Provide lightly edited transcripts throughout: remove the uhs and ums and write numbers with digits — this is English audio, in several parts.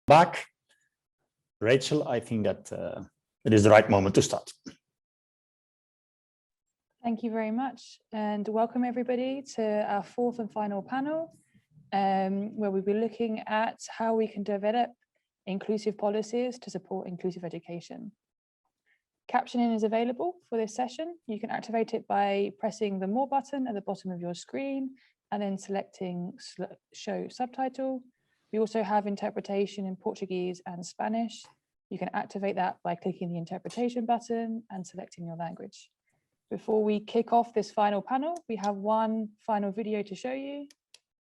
Back. Rachel, I think that it is the right moment to start. Thank you very much, and welcome everybody to our fourth and final panel, where we'll be looking at how we can develop inclusive policies to support inclusive education. Captioning is available for this session. You can activate it by pressing the More button at the bottom of your screen and then selecting Show Subtitle. We also have interpretation in Portuguese and Spanish. You can activate that by clicking the interpretation button and selecting your language. Before we kick off this final panel, we have one final video to show you.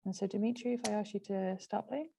And so Dimitri, if I ask you to start playing.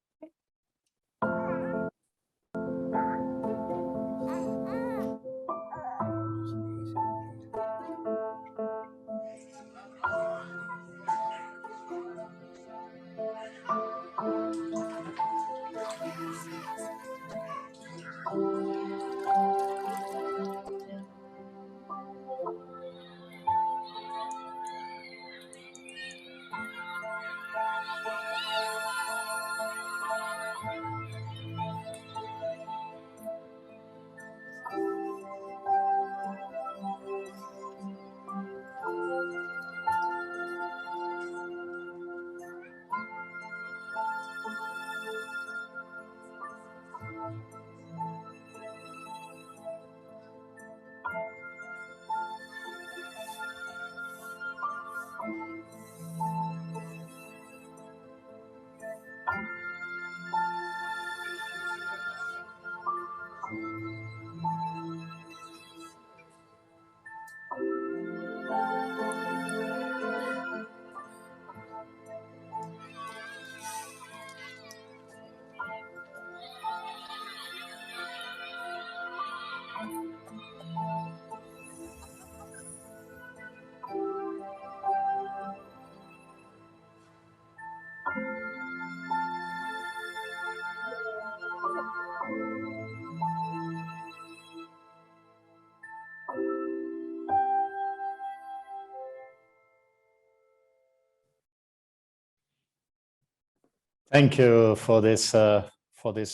Thank you for this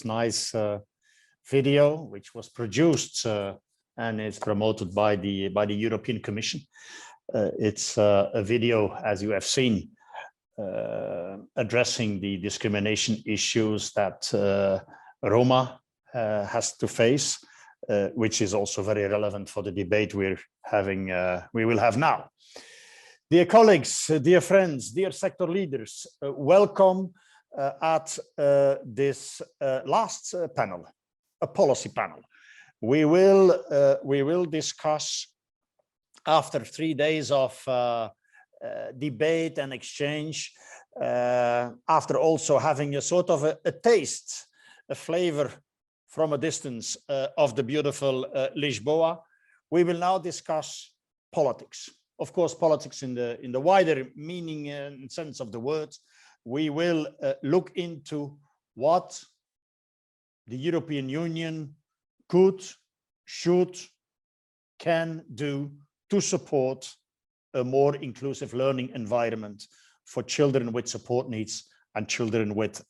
nice video, which was produced and is promoted by the European Commission. It's a video, as you have seen, addressing the discrimination issues that Roma has to face, which is also very relevant for the debate we will have now. Dear colleagues, dear friends, dear sector leaders, welcome at this last panel, a policy panel. We will discuss, after 3 days of debate and exchange, after also having a sort of a taste, a flavor from a distance of the beautiful Lisboa, we will now discuss politics. Of course, politics in the wider meaning and sense of the word. We will look into what the European Union could, should, can do to support a more inclusive learning environment for children with support needs and children with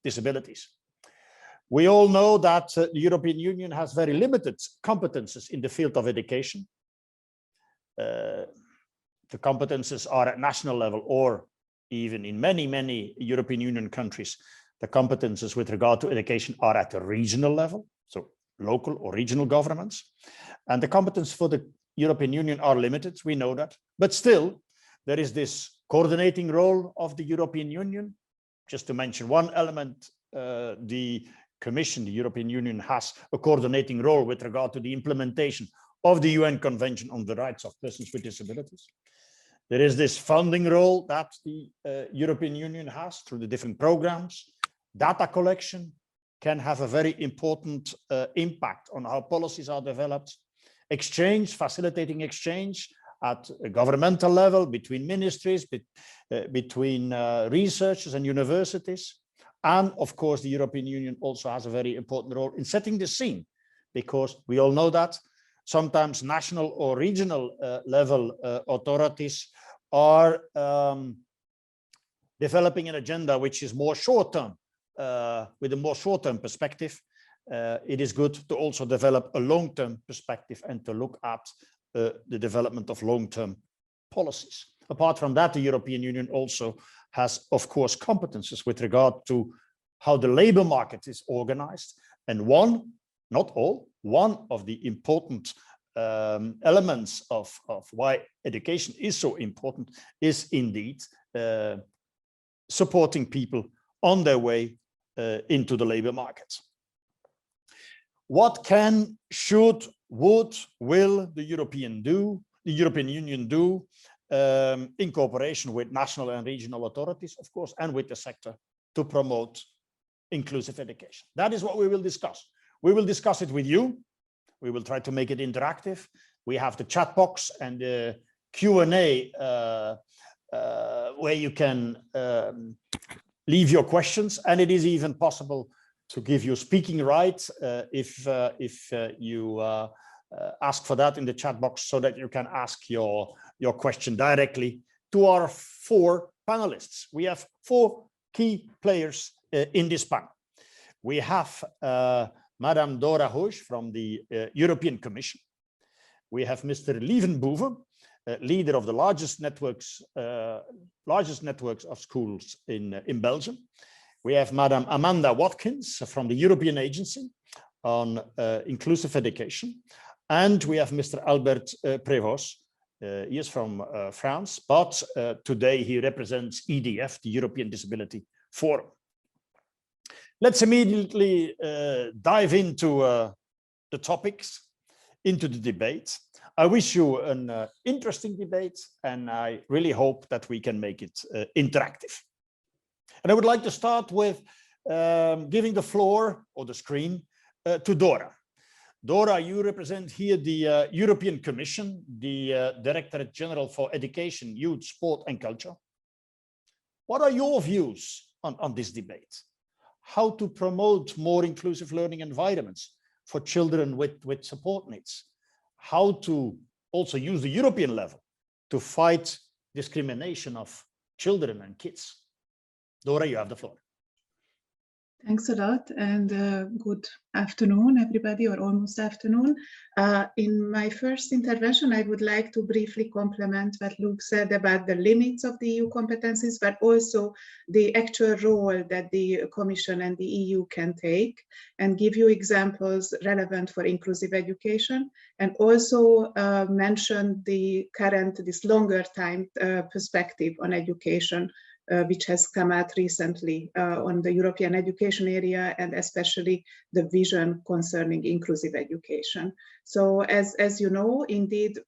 disabilities. We all know that the European Union has very limited competences in the field of education. The competences are at national level, or even in many European Union countries, the competences with regard to education are at the regional level, so local or regional governments. And the competence for the European Union are limited, we know that. But still, there is this coordinating role of the European Union. Just to mention one element, the Commission, the European Union, has a coordinating role with regard to the implementation of the UN Convention on the Rights of Persons with Disabilities. There is this funding role that the European Union has through the different programs. Data collection can have a very important impact on how policies are developed. Exchange, facilitating exchange at a governmental level between ministries, between researchers and universities. And of course, the European Union also has a very important role in setting the scene, because we all know that sometimes national or regional level authorities are developing an agenda which is more short-term, with a more short-term perspective, it is good to also develop a long-term perspective and to look at the development of long-term policies. Apart from that, the European Union also has, of course, competences with regard to how the labor market is organized. And one, not all, one of the important elements of why education is so important is indeed supporting people on their way into the labor market. What can, should, would, will the European Union do in cooperation with national and regional authorities, of course, and with the sector to promote inclusive education? That is what we will discuss. We will discuss it with you. We will try to make it interactive. We have the chat box and the Q&A where you can leave your questions, and it is even possible to give you speaking rights if you ask for that in the chat box, so that you can ask your question directly to our 4 panelists. We have 4 key players in this panel. We have Madame Dora Hooj from the European Commission. We have Mr. Lievenboeven, leader of the largest networks of schools in Belgium. We have Madame Amanda Watkins from the European Agency on Inclusive Education. And we have Mr. Albert Prévost. He is from France, but today he represents EDF, the European Disability Forum. Let's immediately dive into the topics, into the debate. I wish you an interesting debate, and I really hope that we can make it interactive. And I would like to start with giving the floor or the screen to Dora. Dora, you represent here the European Commission, the Directorate General for Education, Youth, Sport and Culture. What are your views on this debate? How to promote more inclusive learning environments for children with support needs? How to also use the European level to fight discrimination of children and kids? Dora, you have the floor. Thanks a lot, and good afternoon, everybody, or almost afternoon. In my first intervention, I would like to briefly complement what Luke said about the limits of the EU competencies, but also the actual role that the Commission and the EU can take, and give you examples relevant for inclusive education, and also mention the current, this longer time perspective on education, which has come out recently on the European education area, and especially the vision concerning inclusive education. So as you know, indeed,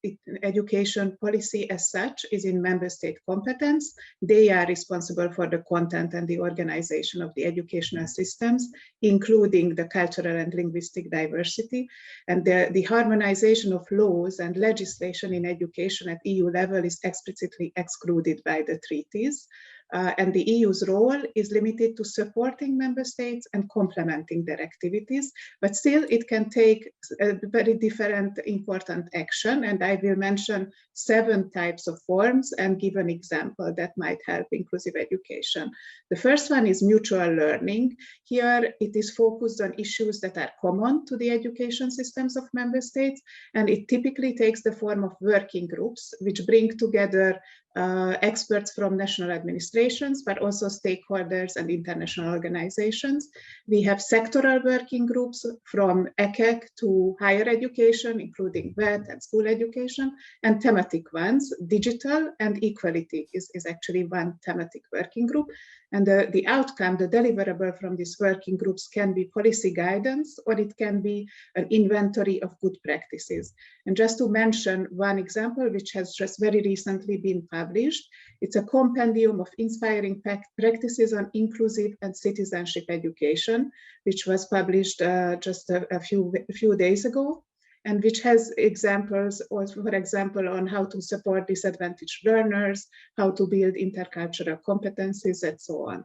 education policy as such is in member state competence. They are responsible for the content and the organization of the educational systems, including the cultural and linguistic diversity. And the harmonization of laws and legislation in education at EU level is explicitly excluded by the treaties. And the EU's role is limited to supporting member states and complementing their activities, but still it can take a very different important action. And I will mention 7 types of forms and give an example that might help inclusive education. The first one is mutual learning. Here it is focused on issues that are common to the education systems of member states, and it typically takes the form of working groups, which bring together experts from national administrations, but also stakeholders and international organizations. We have sectoral working groups from ECEC to higher education, including VET and school education, and thematic ones. Digital and equality is actually one thematic working group. And the outcome, the deliverable from these working groups can be policy guidance, or it can be an inventory of good practices. And just to mention one example, which has just very recently been published, it's a compendium of inspiring practices on inclusive and citizenship education, which was published just a few days ago, and which has examples, or for example, on how to support disadvantaged learners, how to build intercultural competencies, and so on.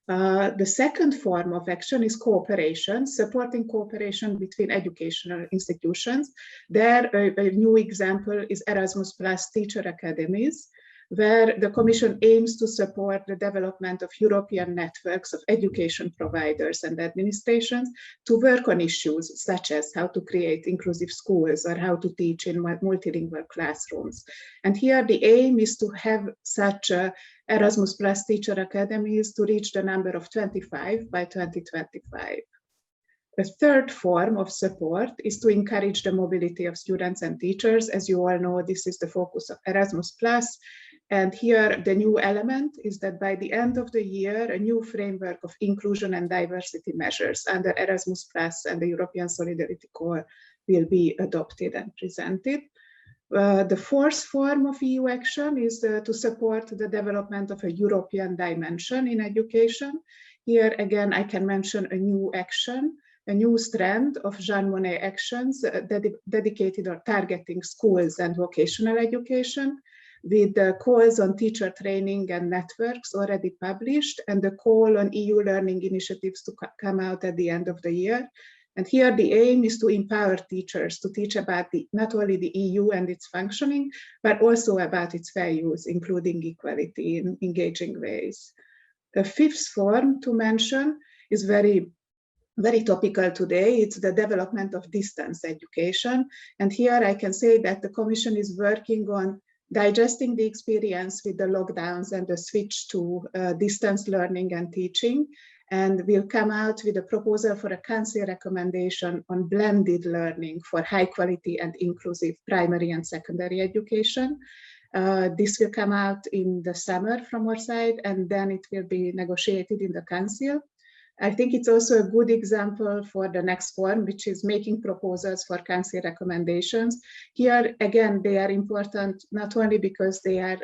The second form of action is cooperation, supporting cooperation between educational institutions. There, a new example is Erasmus Plus teacher academies, where the Commission aims to support the development of European networks of education providers and administrations to work on issues such as how to create inclusive schools or how to teach in multilingual classrooms. And here the aim is to have such Erasmus Plus teacher academies to reach the number of 25 by 2025. A third form of support is to encourage the mobility of students and teachers. As you all know, this is the focus of Erasmus Plus. And here the new element is that by the end of the year, a new framework of inclusion and diversity measures under Erasmus Plus and the European Solidarity Corps will be adopted and presented. The fourth form of EU action is to support the development of a European dimension in education. Here again, I can mention a new action, a new strand of Jean Monnet actions dedicated or targeting schools and vocational education, with the calls on teacher training and networks already published, and the call on EU learning initiatives to come out at the end of the year. And here the aim is to empower teachers to teach about not only the EU and its functioning, but also about its values, including equality in engaging ways. The fifth form to mention is very topical today. It's the development of distance education. And here I can say that the Commission is working on digesting the experience with the lockdowns and the switch to distance learning and teaching. And we'll come out with a proposal for a Council recommendation on blended learning for high quality and inclusive primary and secondary education. This will come out in the summer from our side, and then it will be negotiated in the Council. I think it's also a good example for the next form, which is making proposals for Council recommendations. Here, again, they are important not only because they are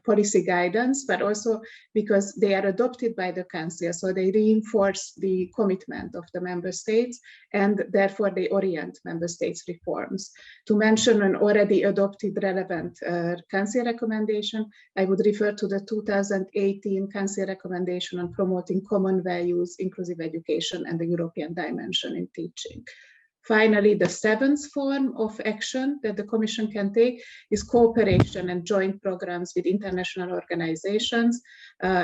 policy guidance, but also because they are adopted by the Council. So they reinforce the commitment of the Member States, and therefore they orient Member States reforms. To mention an already adopted relevant Council recommendation, I would refer to the 2018 Council recommendation on promoting common values, inclusive education, and the European dimension in teaching. Finally, the seventh form of action that the Commission can take is cooperation and joint programs with international organizations.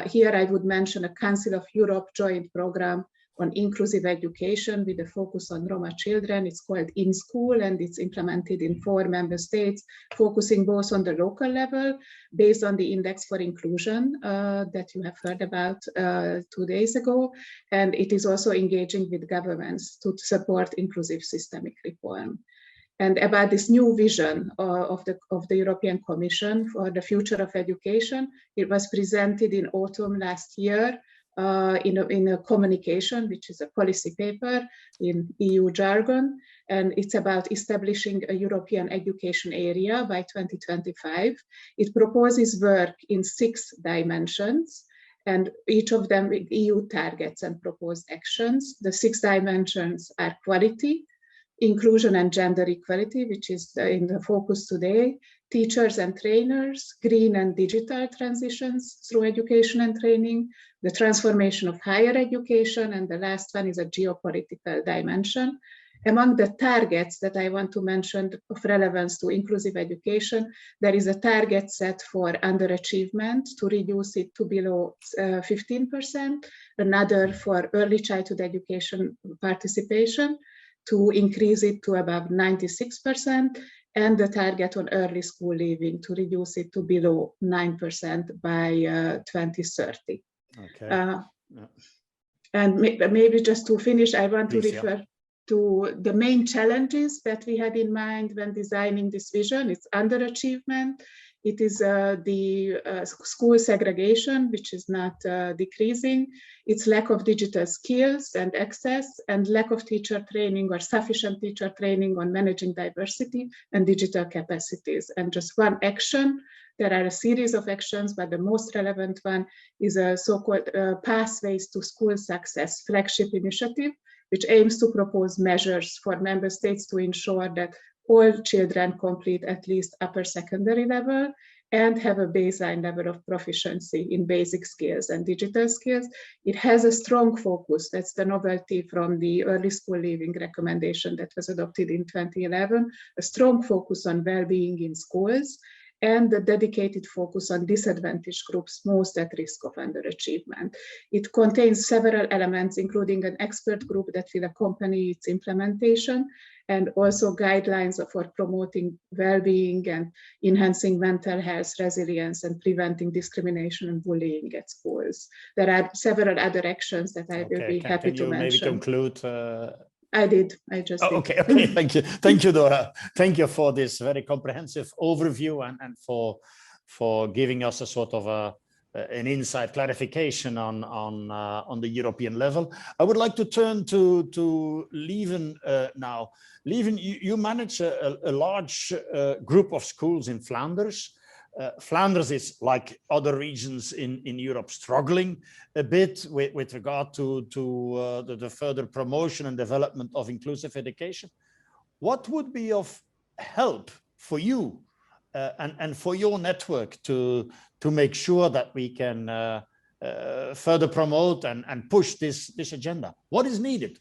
Here I would mention a Council of Europe joint program on inclusive education with a focus on Roma children. It's called In School, and it's implemented in 4 member states, focusing both on the local level, based on the Index for Inclusion that you have heard about 2 days ago. And it is also engaging with governments to support inclusive systemic reform. And about this new vision of the European Commission for the future of education, it was presented in autumn last year in a communication, which is a policy paper in EU jargon, and it's about establishing a European education area by 2025. It proposes work in 6 dimensions, and each of them with EU targets and proposed actions. The 6 dimensions are quality, inclusion and gender equality, which is in the focus today, teachers and trainers, green and digital transitions through education and training, the transformation of higher education, and the last one is a geopolitical dimension. Among the targets that I want to mention of relevance to inclusive education, there is a target set for underachievement to reduce it to below 15%, another for early childhood education participation to increase it to above 96%, and the target on early school leaving to reduce it to below 9% by 2030. Okay. And maybe just to finish, I want to refer to the main challenges that we had in mind when designing this vision. It's underachievement. It is the school segregation, which is not decreasing. It's lack of digital skills and access, and lack of teacher training or sufficient teacher training on managing diversity and digital capacities. And just one action, there are a series of actions, but the most relevant one is a so-called Pathways to School Success flagship initiative, which aims to propose measures for member states to ensure that all children complete at least upper secondary level and have a baseline level of proficiency in basic skills and digital skills. It has a strong focus, that's the novelty from the early school leaving recommendation that was adopted in 2011, a strong focus on well-being in schools. and the dedicated focus on disadvantaged groups most at risk of underachievement. It contains several elements, including an expert group that will accompany its implementation, and also guidelines for promoting well-being and enhancing mental health resilience and preventing discrimination and bullying at schools. There are several other actions that I will be happy to mention. Maybe conclude? I did. I just did. Okay. Thank you. Thank you, Dora. Thank you for this very comprehensive overview and for giving us a sort of an insight clarification on the European level. I would like to turn to Lieven now. Lieven, you manage a large group of schools in Flanders. Flanders is, like other regions in Europe, struggling a bit with regard to the further promotion and development of inclusive education. What would be of help for you and for your network to make sure that we can further promote and push this agenda? What is needed?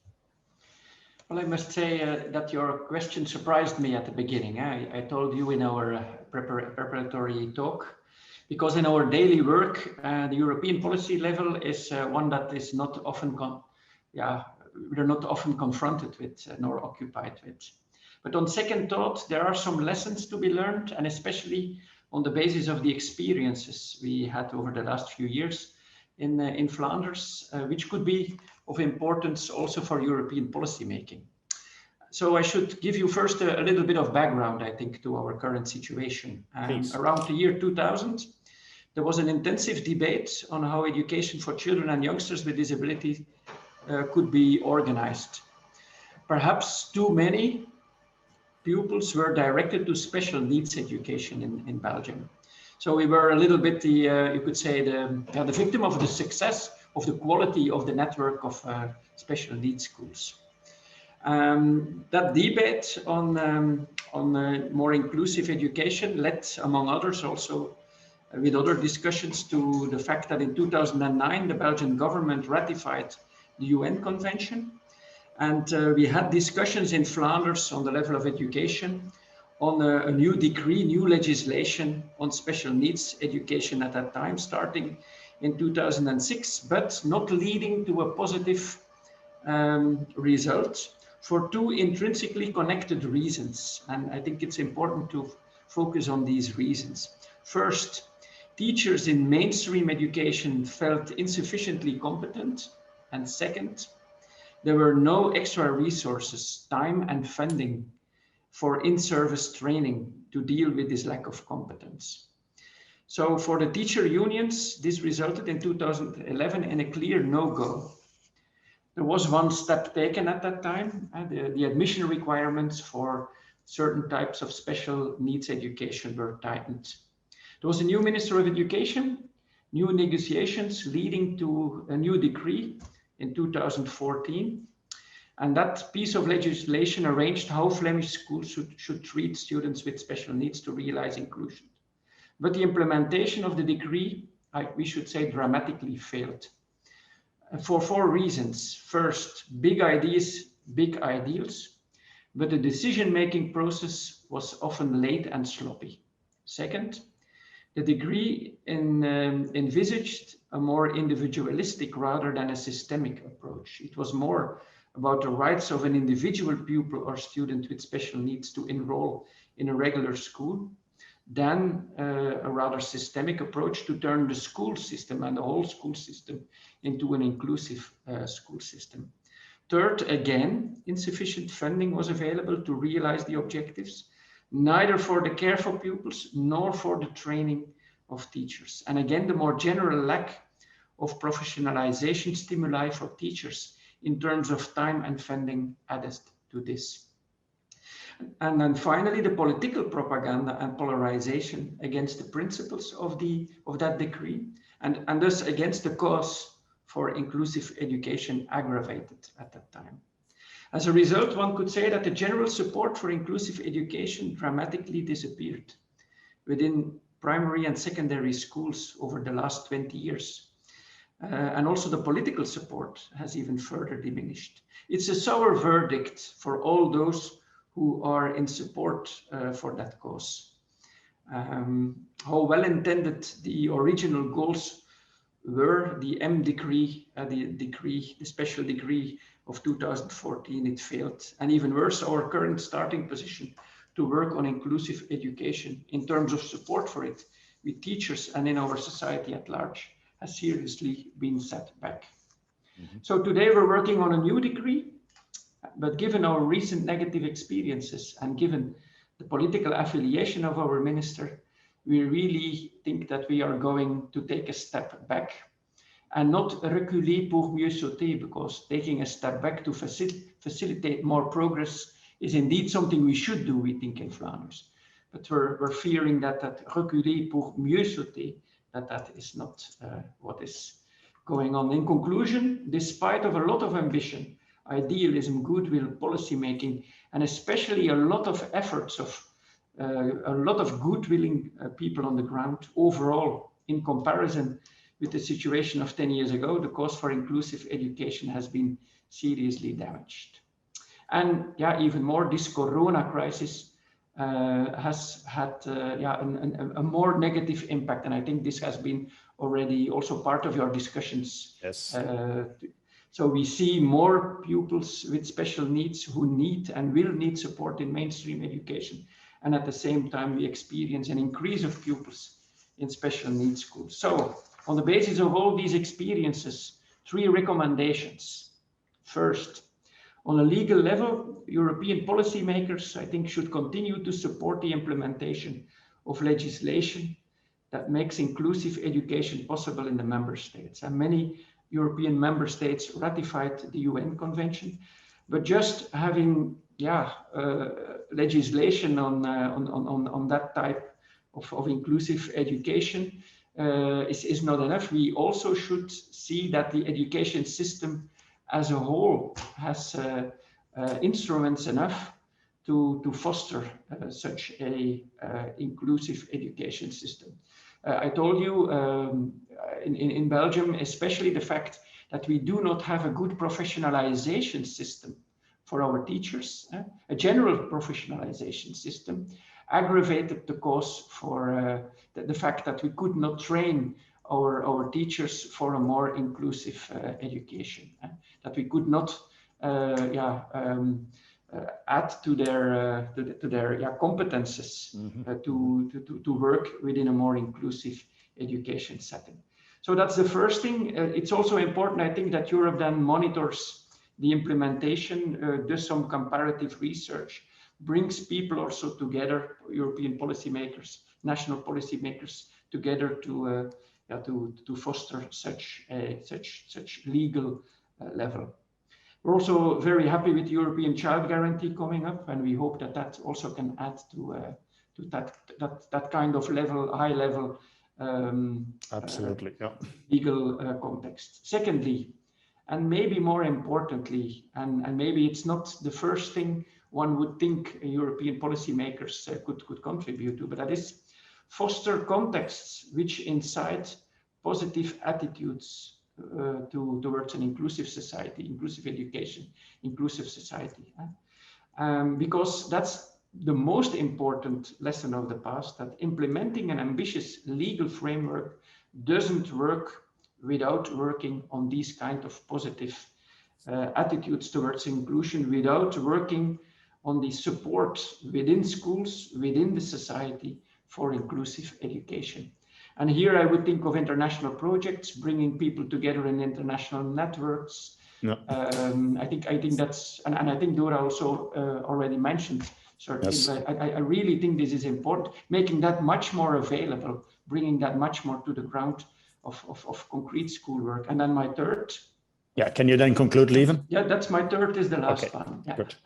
Well, I must say that your question surprised me at the beginning. I told you in our preparatory talk, because in our daily work, the European policy level is one that is not often, we're not often confronted with nor occupied with. But on second thought, there are some lessons to be learned, and especially on the basis of the experiences we had over the last few years in Flanders, which could be of importance also for European policy making. So I should give you first a little bit of background, I think, to our current situation. Around the year 2000, there was an intensive debate on how education for children and youngsters with disabilities could be organized. Perhaps too many pupils were directed to special needs education in Belgium. So we were a little bit you could say, the victim of the success of the quality of the network of special needs schools. That debate on more inclusive education led, among others, also with other discussions, to the fact that in 2009, the Belgian government ratified the UN Convention. And we had discussions in Flanders on the level of education on a new decree, new legislation on special needs education at that time, starting in 2006, but not leading to a positive result for two intrinsically connected reasons. And I think it's important to focus on these reasons. First, teachers in mainstream education felt insufficiently competent. And second, there were no extra resources, time and funding for in-service training to deal with this lack of competence. So for the teacher unions, this resulted in 2011 in a clear no-go. There was one step taken at that time, the admission requirements for certain types of special needs education were tightened. There was a new Minister of Education, new negotiations leading to a new decree in 2014. And that piece of legislation arranged how Flemish schools should treat students with special needs to realize inclusion. But the implementation of the decree, we should say, dramatically failed. For four reasons. First, big ideas, big ideals, but the decision-making process was often late and sloppy. Second, the decree envisaged a more individualistic rather than a systemic approach. It was more about the rights of an individual pupil or student with special needs to enroll in a regular school than a rather systemic approach to turn the school system and the whole school system into an inclusive school system. Third, again, insufficient funding was available to realize the objectives, neither for the care for pupils nor for the training of teachers. And again, the more general lack of professionalization stimuli for teachers in terms of time and funding added to this. And then finally, the political propaganda and polarization against the principles of that decree, and thus against the cause for inclusive education aggravated at that time. As a result, one could say that the general support for inclusive education dramatically disappeared within primary and secondary schools over the last 20 years. And also the political support has even further diminished. It's a sour verdict for all those who are in support for that cause. how well intended the original goals were. The M decree, the special decree of 2014, it failed. And even worse, our current starting position to work on inclusive education in terms of support for it with teachers and in our society at large has seriously been set back. So today we're working on a new decree, but given our recent negative experiences and given the political affiliation of our minister, we really think that we are going to take a step back and not reculer pour mieux sauter, because taking a step back to facilitate more progress is indeed something we should do, we think, in Flanders. But we're fearing that reculer pour mieux sauter, that is not what is going on. In conclusion, despite of a lot of ambition, idealism, goodwill, policy making, and especially a lot of efforts of a lot of good-willing people on the ground, overall, in comparison with the situation of 10 years ago, the cause for inclusive education has been seriously damaged. And yeah, even more, this Corona crisis has had a more negative impact. And I think this has been already also part of your discussions. Yes. So we see more pupils with special needs who need and will need support in mainstream education. And at the same time, we experience an increase of pupils in special needs schools. So on the basis of all these experiences, 3 recommendations. First, on a legal level, European policymakers, I think, should continue to support the implementation of legislation that makes inclusive education possible in the member states. And many European member states ratified the UN Convention, but just having legislation on that type of inclusive education is not enough. We also should see that the education system as a whole has instruments enough to foster such a inclusive education system. I told you in Belgium, especially the fact that we do not have a good professionalization system for our teachers, a general professionalization system, aggravated the cause for the fact that we could not train our teachers for a more inclusive education, that we could not add to their competences to work within a more inclusive education setting. So that's the first thing. It's also important, I think, that Europe then monitors the implementation, does some comparative research, brings people also together, European policymakers, national policymakers together to foster such legal level. We're also very happy with the European Child Guarantee coming up, and we hope that also can add to that kind of level, high level, absolutely, legal context. Secondly, and maybe more importantly, and maybe it's not the first thing one would think European policymakers could contribute to, but that is foster contexts which incite positive attitudes towards an inclusive society, inclusive education, inclusive society. Because that's the most important lesson of the past, that implementing an ambitious legal framework doesn't work without working on these kind of positive attitudes towards inclusion, without working on the support within schools, within the society for inclusive education. And here I would think of international projects, bringing people together in international networks. Yeah. I think that's, and I think Dora also already mentioned certain things. I really think this is important, making that much more available, bringing that much more to the ground of concrete schoolwork. And then my third. Yeah, can you then conclude, Lieven? Yeah, that's my third, is the last Okay. one. Yeah. Good.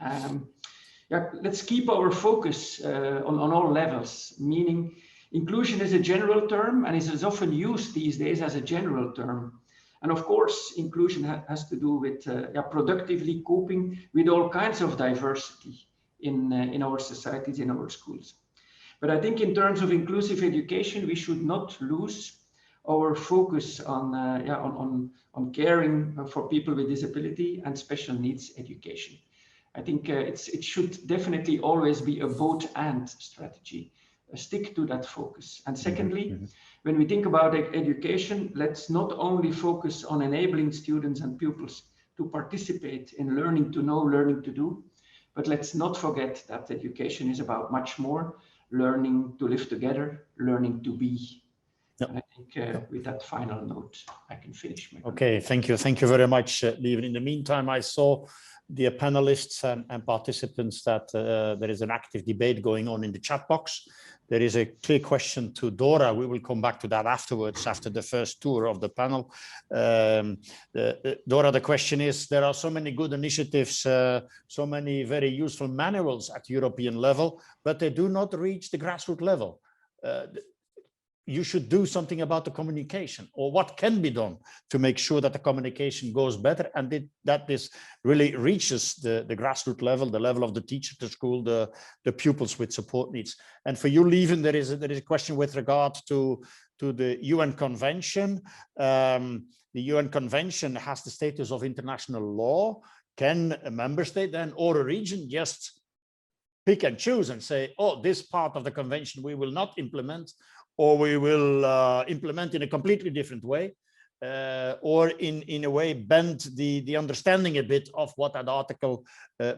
Let's keep our focus on all levels, meaning inclusion is a general term and is often used these days as a general term. And of course, inclusion has to do with productively coping with all kinds of diversity in our societies, in our schools. But I think in terms of inclusive education, we should not lose our focus on caring for people with disability and special needs education. I think it should definitely always be a both and strategy. stick to that focus. And secondly, when we think about education, let's not only focus on enabling students and pupils to participate in learning to know, learning to do, but let's not forget that education is about much more, learning to live together, learning to be. Yep. And I think with that final note, I can finish. Okay, thank you. Thank you very much, Lieven. In the meantime, I saw the panelists and participants that there is an active debate going on in the chat box. There is a clear question to Dora. We will come back to that afterwards, after the first tour of the panel. Dora, the question is, there are so many good initiatives, so many very useful manuals at European level, but they do not reach the grassroots level. You should do something about the communication, or what can be done to make sure that the communication goes better and that this really reaches the grassroots level, the level of the teacher, the school, the pupils with support needs. And for you, Lieven, there is a question with regard to the UN Convention. The UN Convention has the status of international law. Can a member state then, or a region, just pick and choose and say, oh, this part of the convention we will not implement, or we will implement in a completely different way, or in a way bend the understanding a bit of what that article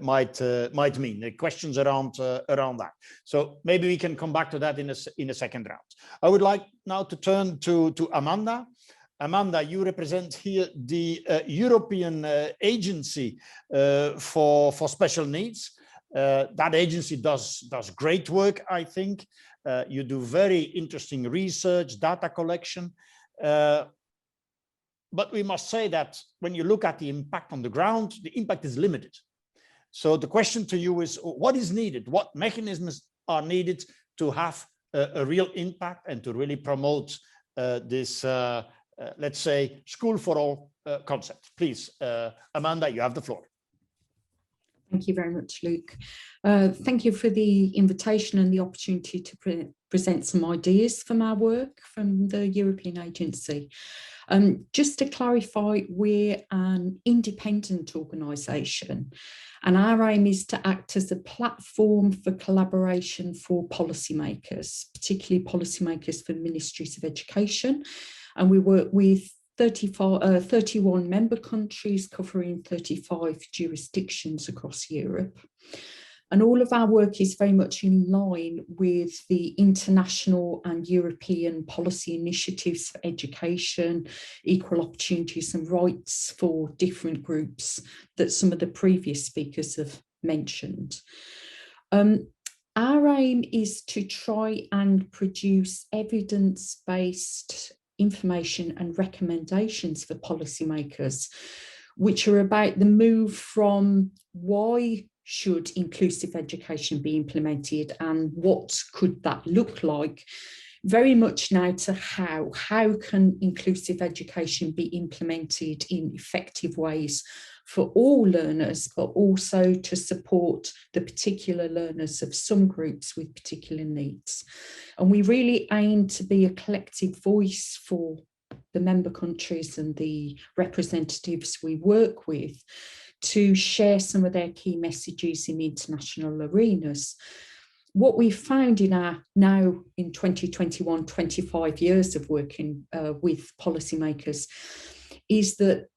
might mean. The questions around that. So maybe we can come back to that in a second round. I would like now to turn to Amanda. Amanda, you represent here the European Agency for Special Needs. That agency does great work, I think. You do very interesting research, data collection. But we must say that when you look at the impact on the ground, the impact is limited. So the question to you is, what is needed? What mechanisms are needed to have a real impact and to really promote this, let's say, school for all concept? Please, Amanda, you have the floor. Thank you very much, Luke. Thank you for the invitation and the opportunity to present some ideas from our work from the European Agency. Just to clarify, we're an independent organisation, and our aim is to act as a platform for collaboration for policymakers, particularly policymakers for ministries of education. And we work with 31 member countries covering 35 jurisdictions across Europe. And all of our work is very much in line with the international and European policy initiatives for education, equal opportunities and rights for different groups that some of the previous speakers have mentioned. Our aim is to try and produce evidence-based information and recommendations for policymakers, which are about the move from why should inclusive education be implemented and what could that look like, very much now to how can inclusive education be implemented in effective ways for all learners, but also to support the particular learners of some groups with particular needs. And we really aim to be a collective voice for the member countries and the representatives we work with to share some of their key messages in international arenas. What we found in our now in 2021, 25 years of working with policymakers is that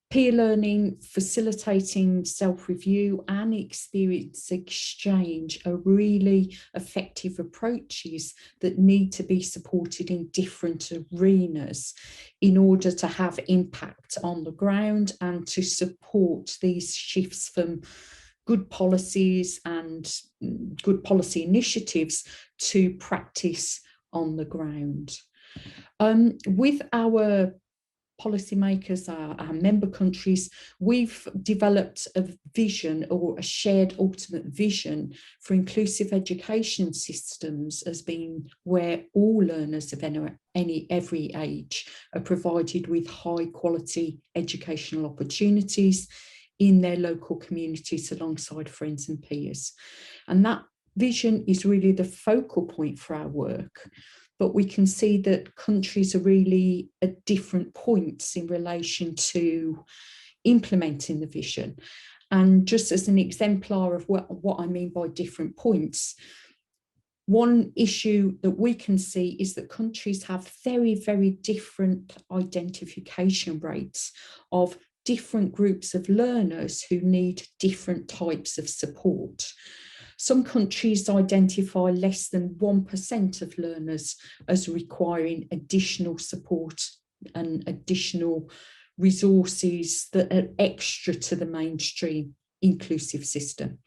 peer learning, facilitating self-review and experience exchange are really effective approaches that need to be supported in different arenas in order to have impact on the ground and to support these shifts from good policies and good policy initiatives to practice on the ground. With our policymakers, our member countries, we've developed a vision or a shared ultimate vision for inclusive education systems as being where all learners of every age are provided with high quality educational opportunities in their local communities alongside friends and peers. And that vision is really the focal point for our work. But we can see that countries are really at different points in relation to implementing the vision. And just as an exemplar of what I mean by different points, One issue that we can see is that countries have very, very different identification rates of different groups of learners who need different types of support. Some countries identify less than 1% of learners as requiring additional support and additional resources that are extra to the mainstream inclusive system,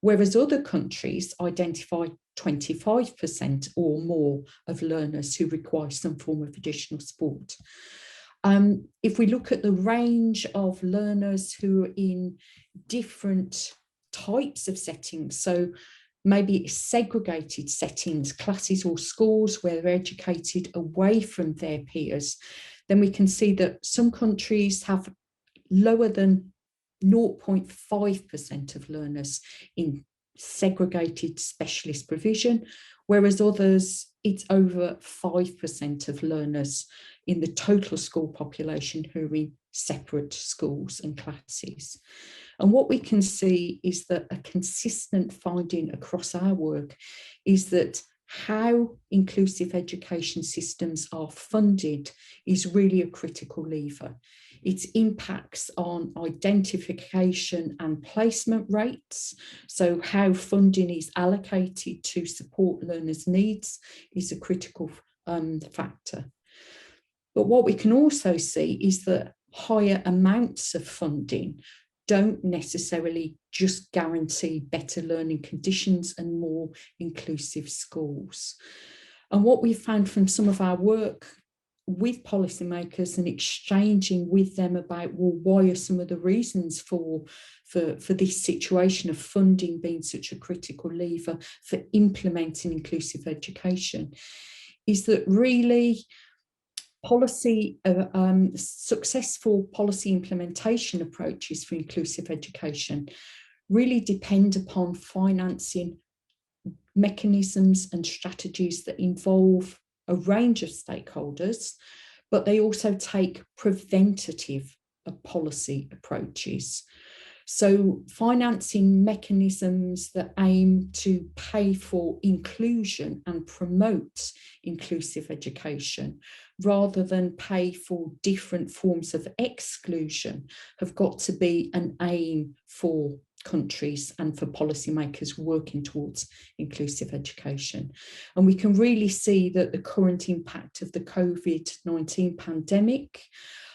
whereas other countries identify 25% or more of learners who require some form of additional support. If we look at the range of learners who are in different types of settings, so maybe segregated settings, classes or schools where they're educated away from their peers, then we can see that some countries have lower than 0.5% of learners in segregated specialist provision, whereas others, it's over 5% of learners in the total school population who are in separate schools and classes. And what we can see is that a consistent finding across our work is that how inclusive education systems are funded is really a critical lever. Its impacts on identification and placement rates, so how funding is allocated to support learners' needs, is a critical factor. But what we can also see is that higher amounts of funding don't necessarily just guarantee better learning conditions and more inclusive schools. And what we found from some of our work with policymakers and exchanging with them about, well, why are some of the reasons for this situation of funding being such a critical lever for implementing inclusive education, is that really successful policy implementation approaches for inclusive education really depend upon financing mechanisms and strategies that involve a range of stakeholders, but they also take preventative policy approaches. So financing mechanisms that aim to pay for inclusion and promote inclusive education rather than pay for different forms of exclusion have got to be an aim for countries and for policymakers working towards inclusive education. And we can really see that the current impact of the COVID-19 pandemic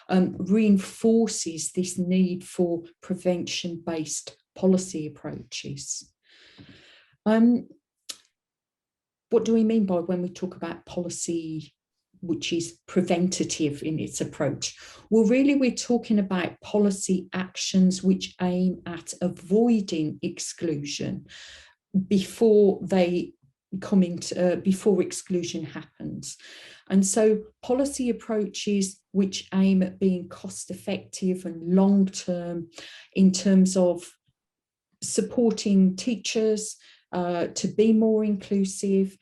reinforces this need for prevention-based policy approaches. What do we mean by when we talk about policy which is preventative in its approach? Well, really, we're talking about policy actions which aim at avoiding exclusion before before exclusion happens. And so policy approaches which aim at being cost effective and long-term in terms of supporting teachers to be more inclusive,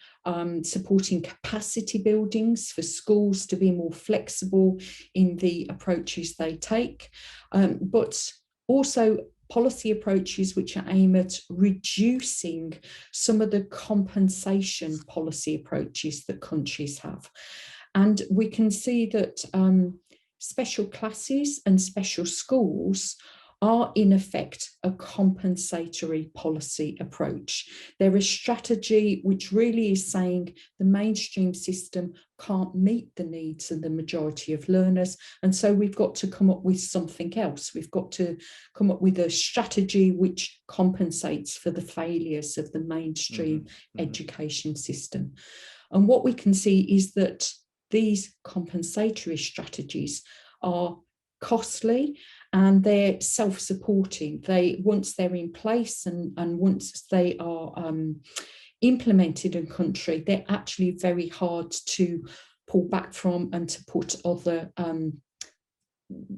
supporting capacity buildings for schools to be more flexible in the approaches they take, but also policy approaches which are aimed at reducing some of the compensation policy approaches that countries have. And we can see that special classes and special schools are in effect a compensatory policy approach. They're a strategy which really is saying the mainstream system can't meet the needs of the majority of learners, and so we've got to come up with something else. We've got to come up with a strategy which compensates for the failures of the mainstream education system. And what we can see is that these compensatory strategies are costly and they're self-supporting. Once they're in place and once they are implemented in country, they're actually very hard to pull back from and to put other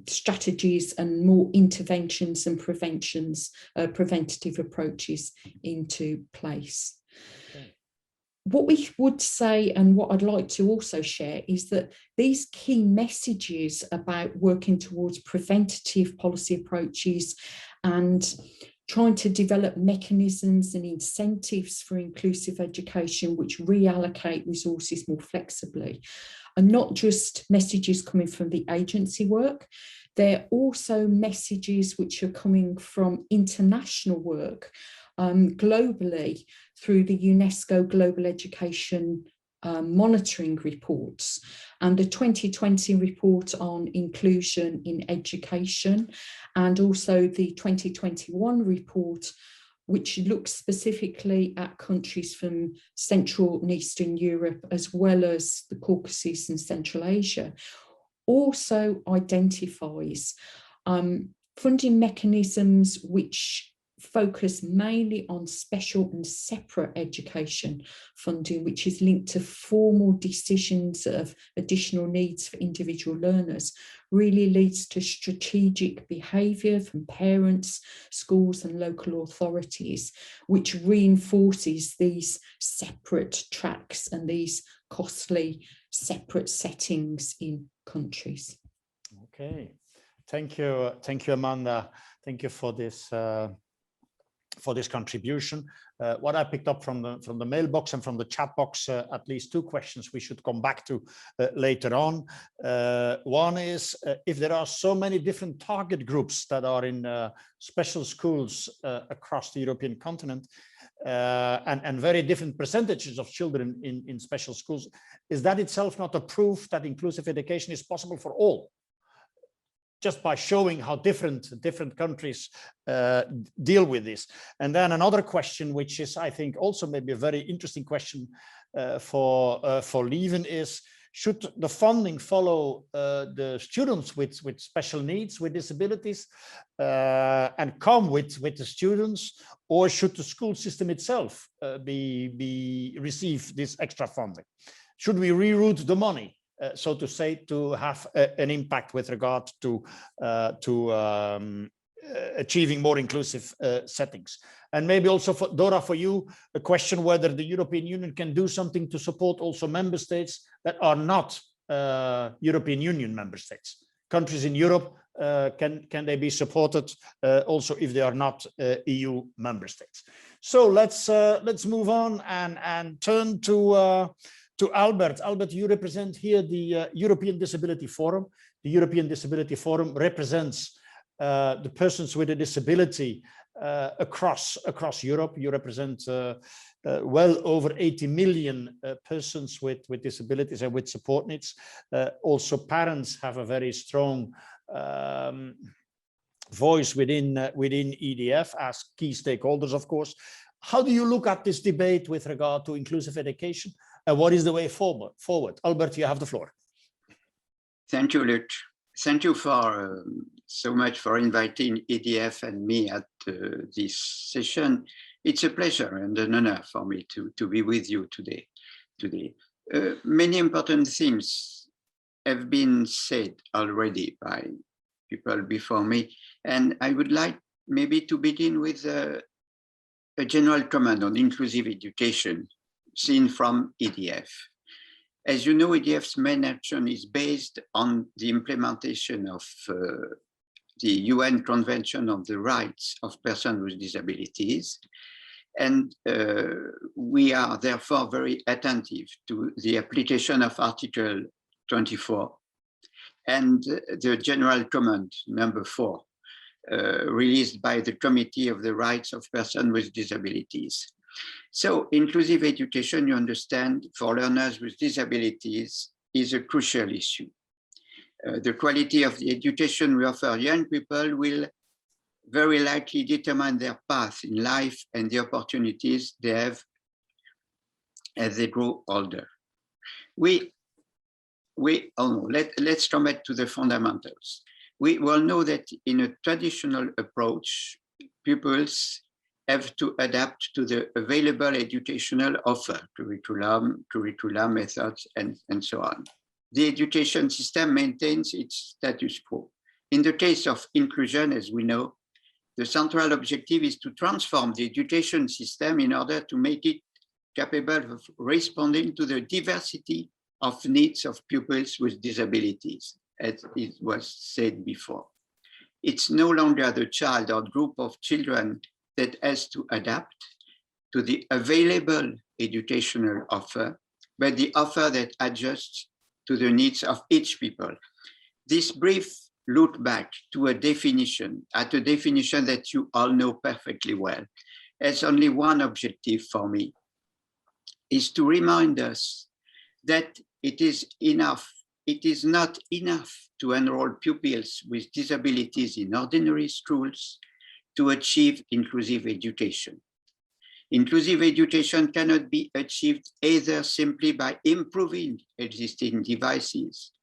strategies and more interventions and preventative approaches into place. Okay. What we would say, and what I'd like to also share, is that these key messages about working towards preventative policy approaches and trying to develop mechanisms and incentives for inclusive education which reallocate resources more flexibly, and not just messages coming from the agency work. They're also messages which are coming from international work globally through the UNESCO Global Education monitoring reports, and the 2020 report on inclusion in education, and also the 2021 report which looks specifically at countries from Central and Eastern Europe as well as the Caucasus and Central Asia, also identifies funding mechanisms which focus mainly on special and separate education funding, which is linked to formal decisions of additional needs for individual learners, really leads to strategic behaviour from parents, schools and local authorities, which reinforces these separate tracks and these costly separate settings in countries. Okay, thank you, Amanda. Thank you for this contribution. What I picked up from the mailbox and from the chat box, at least two questions we should come back to later on. One is if there are so many different target groups that are in special schools across the European continent, and very different percentages of children in special schools, is that itself not a proof that inclusive education is possible for all? Just by showing how different countries deal with this. And then another question, which is, I think, also maybe a very interesting question for Lieven, is should the funding follow the students with special needs, with disabilities, and come with the students, or should the school system itself receive this extra funding? Should we reroute the money, so to say, to have an impact with regard to achieving more inclusive settings? And maybe also for Dora, for you, a question whether the European Union can do something to support also member states that are not European Union member states. Countries in Europe, can they be supported also if they are not EU member states? So let's move on and turn to Albert. Albert, you represent here the European Disability Forum. The European Disability Forum represents the persons with a disability across Europe. You represent well over 80 million persons with disabilities and with support needs. Also, parents have a very strong voice within EDF as key stakeholders, of course. How do you look at this debate with regard to inclusive education? And what is the way forward? Albert, you have the floor. Thank you, Luc. Thank you for so much for inviting EDF and me at this session. It's a pleasure and an honor for me to be with you today. Many important things have been said already by people before me, and I would like maybe to begin with a general comment on inclusive education seen from EDF. As you know, EDF's main action is based on the implementation of the UN Convention on the Rights of Persons with Disabilities. And we are therefore very attentive to the application of Article 24 and the General Comment number 4, released by the Committee of the Rights of Persons with Disabilities. So inclusive education, you understand, for learners with disabilities is a crucial issue. The quality of the education we offer young people will very likely determine their path in life and the opportunities they have as they grow older. Let's come back to the fundamentals. We all know that in a traditional approach, pupils have to adapt to the available educational offer, curriculum methods, and so on. The education system maintains its status quo. In the case of inclusion, as we know, the central objective is to transform the education system in order to make it capable of responding to the diversity of needs of pupils with disabilities, as it was said before. It's no longer the child or group of children that has to adapt to the available educational offer, but the offer that adjusts to the needs of each people. This brief look back to a definition that you all know perfectly well, has only one objective for me, is to remind us that it is not enough to enroll pupils with disabilities in ordinary schools to achieve inclusive education. Inclusive education cannot be achieved either simply by improving existing devices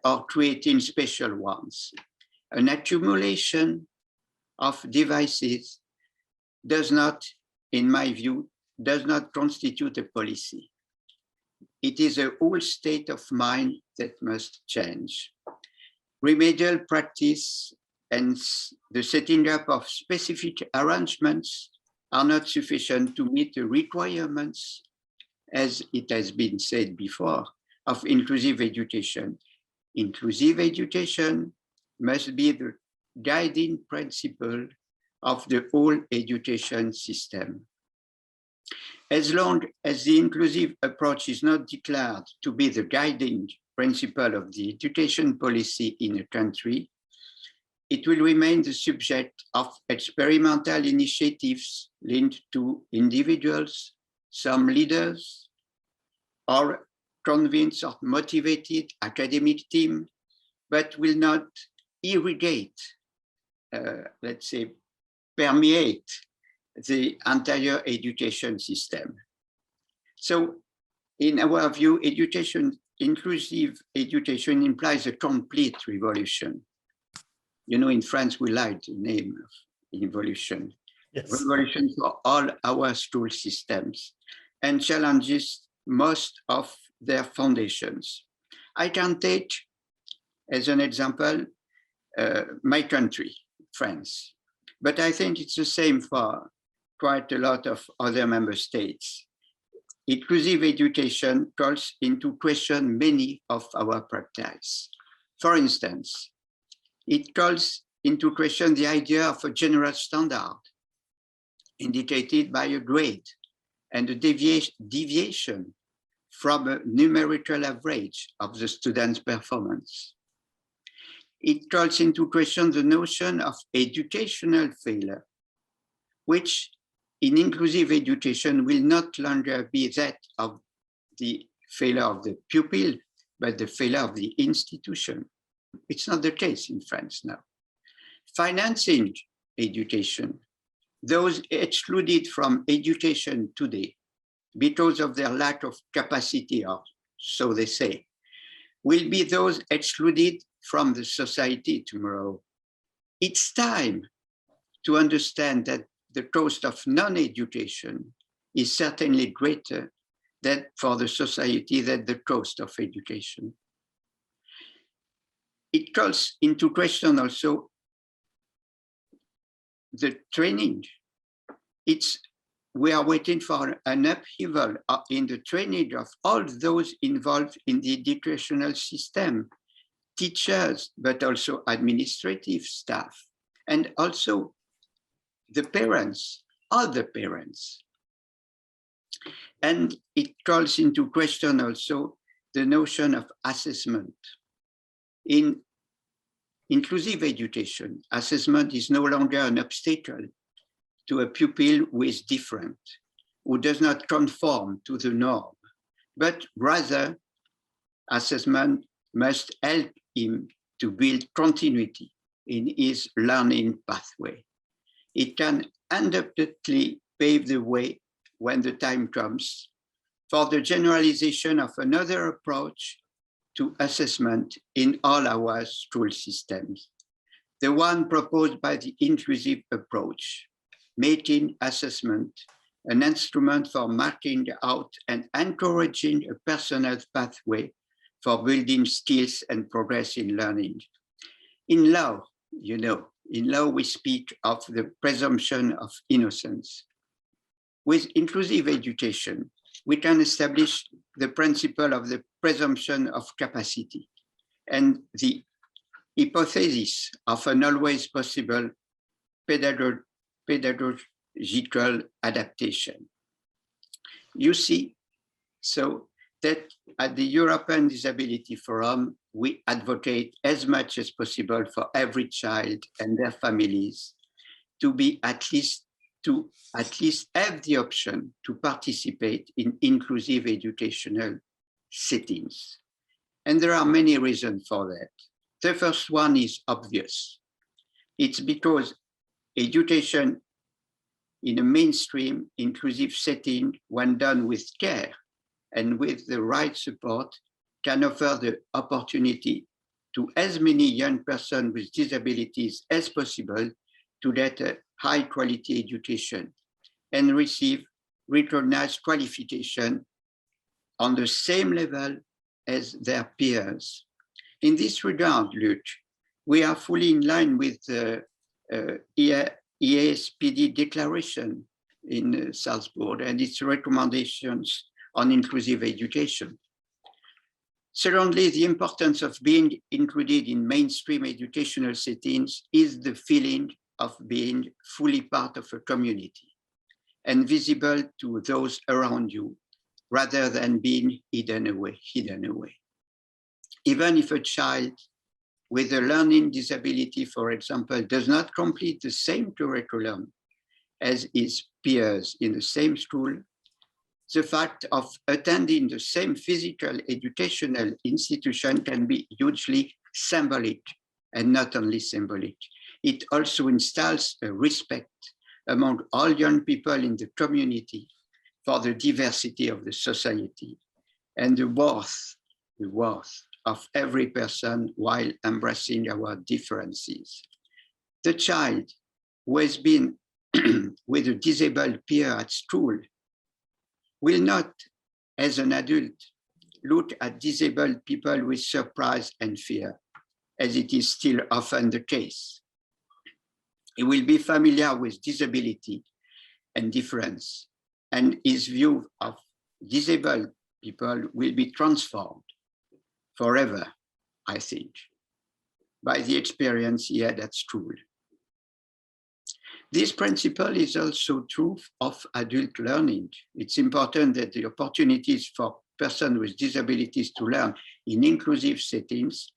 or creating special ones. An accumulation of devices does not, in my view, does not constitute a policy. It is a whole state of mind that must change. Remedial practice and the setting up of specific arrangements are not sufficient to meet the requirements, as it has been said before, of inclusive education. Inclusive education must be the guiding principle of the whole education system. As long as the inclusive approach is not declared to be the guiding principle of the education policy in a country, it will remain the subject of experimental initiatives linked to individuals, some leaders, or convinced or motivated academic team, but will not irrigate, let's say, permeate the entire education system. So in our view, inclusive education implies a complete revolution. You know, in France, we like the name of evolution. Yes. Revolution for all our school systems and challenges most of their foundations. I can take as an example my country, France, but I think it's the same for quite a lot of other member states. Inclusive education calls into question many of our practices. For instance, it calls into question the idea of a general standard indicated by a grade and a deviation from a numerical average of the student's performance. It calls into question the notion of educational failure, which in inclusive education will not longer be that of the failure of the pupil, but the failure of the institution. It's not the case in France now. Financing education, those excluded from education today because of their lack of capacity, or so they say, will be those excluded from the society tomorrow. It's time to understand that the cost of non-education is certainly greater than for the society than the cost of education. It calls into question also the training. We are waiting for an upheaval in the training of all those involved in the educational system, teachers, but also administrative staff, and also the parents, all the parents. And it calls into question also the notion of assessment. In inclusive education, assessment is no longer an obstacle to a pupil who is different, who does not conform to the norm, but rather assessment must help him to build continuity in his learning pathway. It can undoubtedly pave the way when the time comes for the generalization of another approach to assessment in all our school systems. The one proposed by the inclusive approach, making assessment an instrument for marking out and encouraging a personal pathway for building skills and progress in learning. In law, you know, in law we speak of the presumption of innocence. With inclusive education, we can establish the principle of the presumption of capacity and the hypothesis of an always possible pedagogical psychological adaptation. You see, so that at the European Disability Forum, we advocate as much as possible for every child and their families to be at least have the option to participate in inclusive educational settings. And there are many reasons for that. The first one is obvious. It's because education in a mainstream inclusive setting, when done with care and with the right support, can offer the opportunity to as many young persons with disabilities as possible to get a high quality education and receive recognized qualification on the same level as their peers. In this regard, Luc, we are fully in line with the Espd declaration in Salzburg and its recommendations on inclusive education. Secondly, the importance of being included in mainstream educational settings is the feeling of being fully part of a community and visible to those around you, rather than being hidden away. Even if a child with a learning disability, for example, does not complete the same curriculum as his peers in the same school, the fact of attending the same physical educational institution can be hugely symbolic, and not only symbolic. It also instills a respect among all young people in the community for the diversity of the society and the worth of every person while embracing our differences. The child who has been with a disabled peer at school will not, as an adult, look at disabled people with surprise and fear, as it is still often the case. He will be familiar with disability and difference, and his view of disabled people will be transformed forever, I think, by the experience he had at school. This principle is also true of adult learning. It's important that the opportunities for persons with disabilities to learn in inclusive settings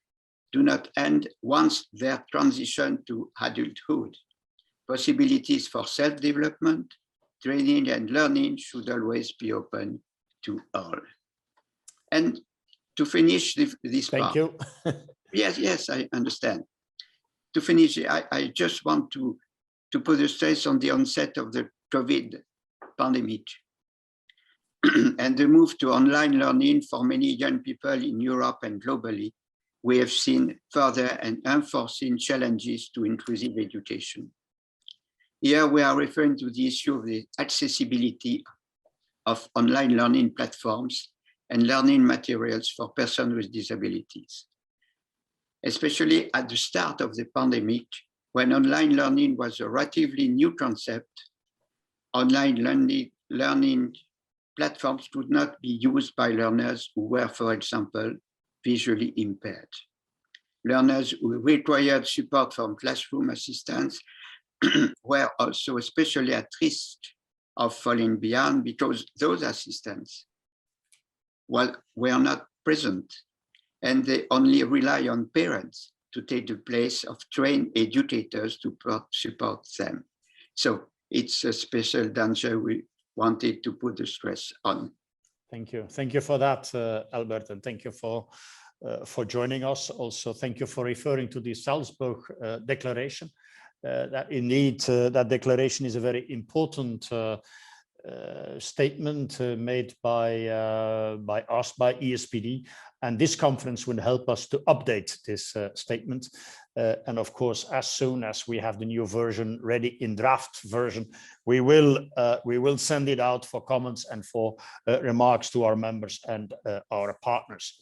do not end once their transition to adulthood. Possibilities for self-development, training, and learning should always be open to all. And to finish this part. Thank you. Yes, I understand. To finish, I just want to put a stress on the onset of the COVID pandemic and the move to online learning for many young people in Europe and globally. We have seen further and unforeseen challenges to inclusive education. Here we are referring to the issue of the accessibility of online learning platforms and learning materials for persons with disabilities. Especially at the start of the pandemic, when online learning was a relatively new concept, online learning platforms could not be used by learners who were, for example, visually impaired. Learners who required support from classroom assistants were also especially at risk of falling behind because those assistants were not present and they only rely on parents to take the place of trained educators to support them. So it's a special danger we wanted to put the stress on. Thank you. Thank you for that, Albert, and thank you for joining us. Also, thank you for referring to the Salzburg Declaration. That indeed, that declaration is a very important statement made by us, by ESPD, and this conference will help us to update this statement. And of course, as soon as we have the new version ready in draft version, we will send it out for comments and for remarks to our members and our partners.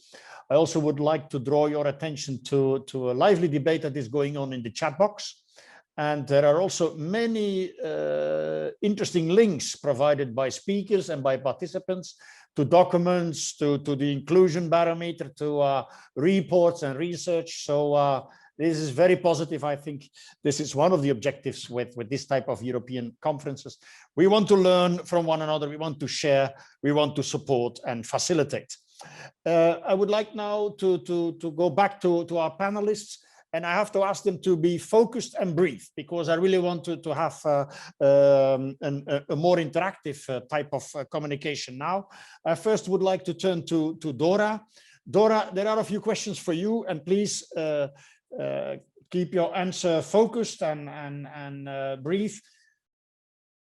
I also would like to draw your attention to a lively debate that is going on in the chat box. And there are also many interesting links provided by speakers and by participants to documents, to the inclusion barometer, to reports and research. So This is very positive. I think this is one of the objectives with this type of European conferences. We want to learn from one another. We want to share. We want to support and facilitate. I would like now to go back to our panelists, and I have to ask them to be focused and brief, because I really want to have a more interactive type of communication now. I first would like to turn to Dora. Dora, there are a few questions for you, and please keep your answer focused and brief.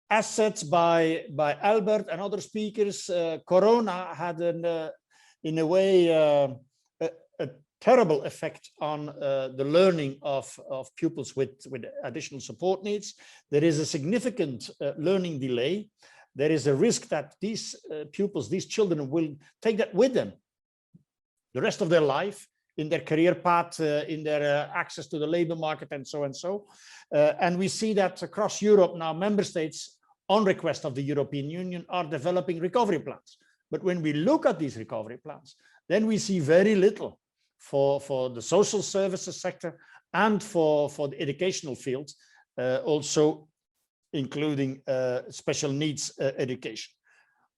As said by Albert and other speakers, Corona had in a way a terrible effect on the learning of pupils with additional support needs. There is a significant learning delay. There is a risk that these pupils, these children, will take that with them the rest of their life, in their career path, in their access to the labor market, and so and so. And we see that across Europe now, member states, on request of the European Union, are developing recovery plans. But when we look at these recovery plans, then we see very little for the social services sector and for the educational field, also including special needs education.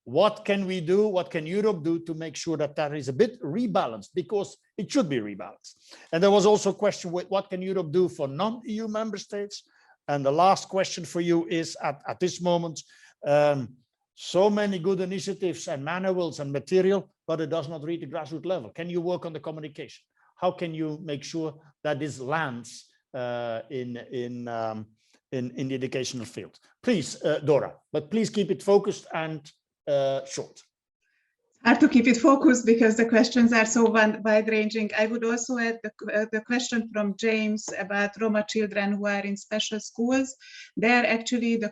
What can we do? What can Europe do to make sure that that is a bit rebalanced? Because it should be rebalanced. And there was also a question, what can Europe do for non-EU member states? And the last question for you is, at this moment, so many good initiatives and manuals and material, but it does not reach the grassroots level. Can you work on the communication? How can you make sure that this lands in the educational field? Please, Dora, but please keep it focused and short. Hard to keep it focused because the questions are so wide-ranging. I would also add the question from James about Roma children who are in special schools. There actually the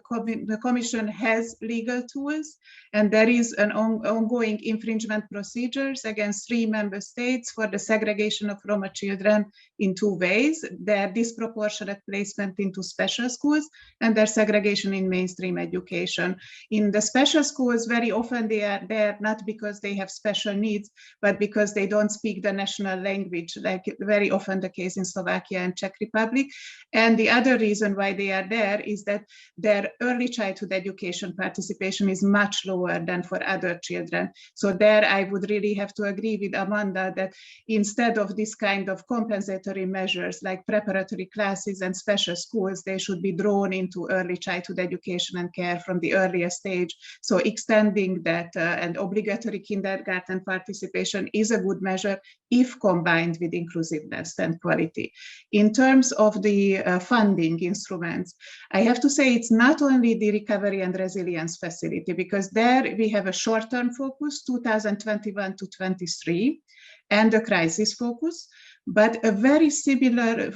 Commission has legal tools, and there is an ongoing infringement procedures against 3 member states for the segregation of Roma children in 2 ways: their disproportionate placement into special schools and their segregation in mainstream education. In the special schools, very often they are there not because they have special needs, but because they don't speak the national language, like very often the case in Slovakia and Czech Republic. And the other reason why they are there is that their early childhood education participation is much lower than for other children. So there I would really have to agree with Amanda that instead of this kind of compensatory measures like preparatory classes and special schools, they should be drawn into early childhood education and care from the earliest stage. So extending that and obligatory kindergarten participation is a good measure if combined with inclusiveness and quality. In terms of the funding instruments, I have to say it's not only the recovery and resilience facility, because there we have a short-term focus, 2021 to 23, and a crisis focus. But a very similar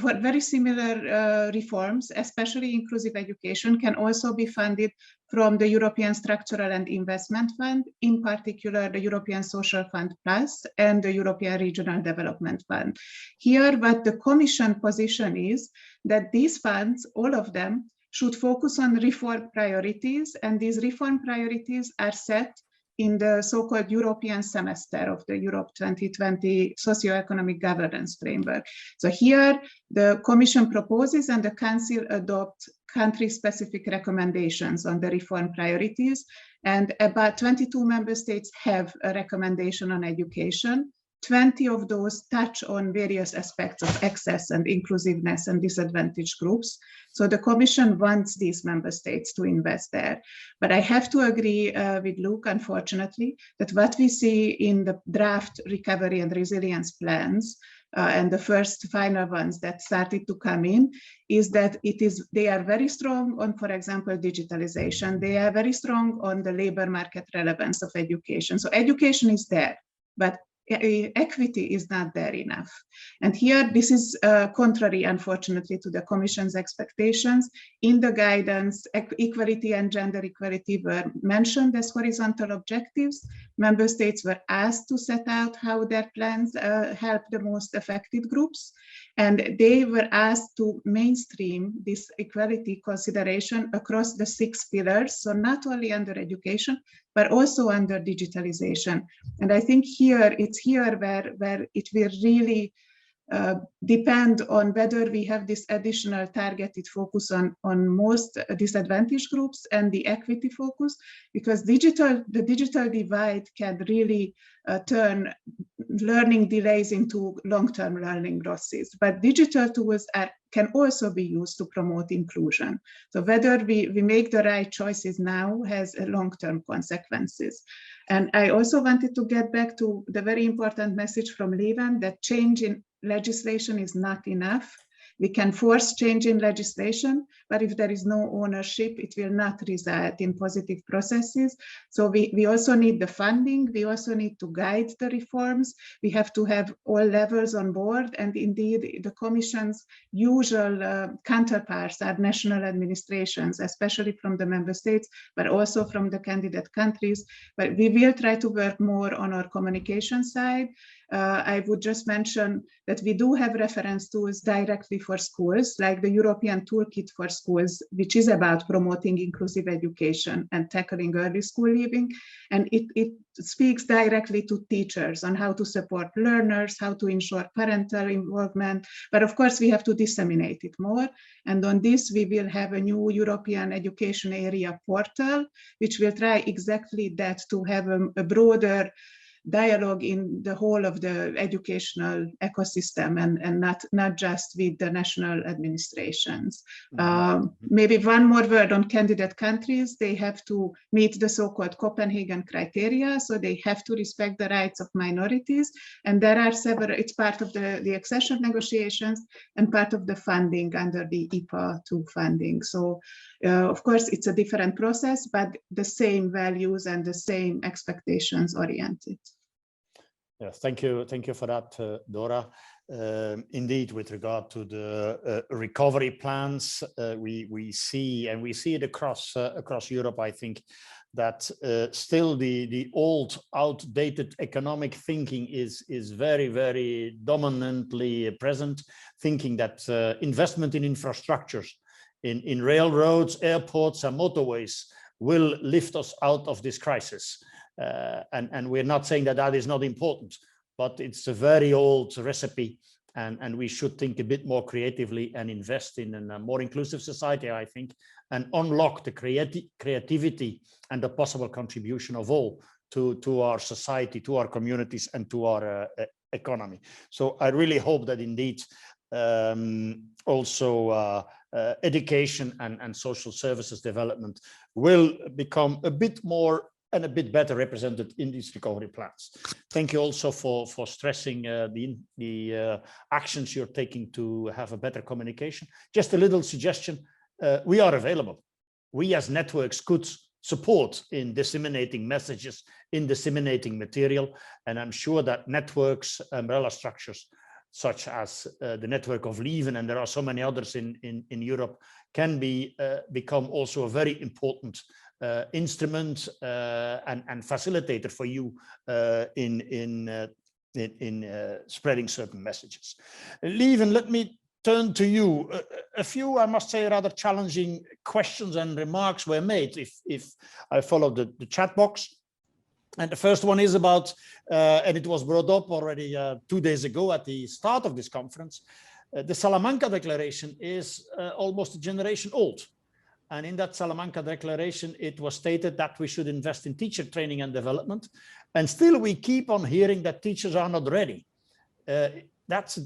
reforms, especially inclusive education, can also be funded from the European Structural and Investment Fund, in particular the European Social Fund Plus and the European Regional Development Fund. Here, what the Commission position is that these funds, all of them, should focus on reform priorities, and these reform priorities are set in the so-called European semester of the Europe 2020 socioeconomic governance framework. So here, the Commission proposes and the Council adopts country-specific recommendations on the reform priorities, and about 22 member states have a recommendation on education. 20 of those touch on various aspects of access and inclusiveness and disadvantaged groups. So the Commission wants these member states to invest there. But I have to agree with Luke, unfortunately, that what we see in the draft recovery and resilience plans and the first final ones that started to come in is that they are very strong on, for example, digitalization. They are very strong on the labor market relevance of education. So education is there, but equity is not there enough. And here, this is contrary, unfortunately, to the Commission's expectations. In the guidance, equality and gender equality were mentioned as horizontal objectives. Member states were asked to set out how their plans help the most affected groups. And they were asked to mainstream this equality consideration across the 6 pillars. So not only under education, but also under digitalization. And I think here, it's here where it will really depend on whether we have this additional targeted focus on most disadvantaged groups and the equity focus, because the digital divide can really turn learning delays into long-term learning losses. But digital tools can also be used to promote inclusion. So whether we make the right choices now has long-term consequences. And I also wanted to get back to the very important message from Leven that change in legislation is not enough. We can force change in legislation, but if there is no ownership, it will not result in positive processes. So we also need the funding. We also need to guide the reforms. We have to have all levels on board. And indeed, the Commission's usual counterparts are national administrations, especially from the member states, but also from the candidate countries. But we will try to work more on our communication side. I would just mention that we do have reference tools directly for schools, like the European Toolkit for Schools, which is about promoting inclusive education and tackling early school leaving. And it speaks directly to teachers on how to support learners, how to ensure parental involvement. But of course, we have to disseminate it more. And on this, we will have a new European education area portal, which will try exactly that, to have a broader dialogue in the whole of the educational ecosystem and not just with the national administrations. Maybe one more word on candidate countries. They have to meet the so-called Copenhagen criteria, so they have to respect the rights of minorities. And there are several, it's part of the accession negotiations and part of the funding under the IPA 2 funding. So of course, it's a different process, but the same values and the same expectations oriented. Yes, thank you for that, Dora. Indeed, with regard to the recovery plans, we see it across Europe. I think that still the old, outdated economic thinking is very, very dominantly present. Thinking that investment in infrastructures, in railroads, airports, and motorways will lift us out of this crisis. And we're not saying that is not important, but it's a very old recipe, and we should think a bit more creatively and invest in a more inclusive society, I think, and unlock the creativity and the possible contribution of all to our society, to our communities, and to our economy. So I really hope that indeed also education and social services development will become a bit more and a bit better represented in these recovery plans. Thank you also for stressing the actions you're taking to have a better communication. Just a little suggestion, we are available. We as networks could support in disseminating messages, in disseminating material, and I'm sure that networks, umbrella structures, such as the network of Leven, and there are so many others in Europe, can become also a very important instrument and facilitator for you in spreading certain messages. Leven, let me turn to you. A few, I must say, rather challenging questions and remarks were made if I follow the chat box. And the first one is about, and it was brought up already 2 days ago at the start of this conference, the Salamanca Declaration is almost a generation old. And in that Salamanca Declaration, it was stated that we should invest in teacher training and development. And still we keep on hearing that teachers are not ready. That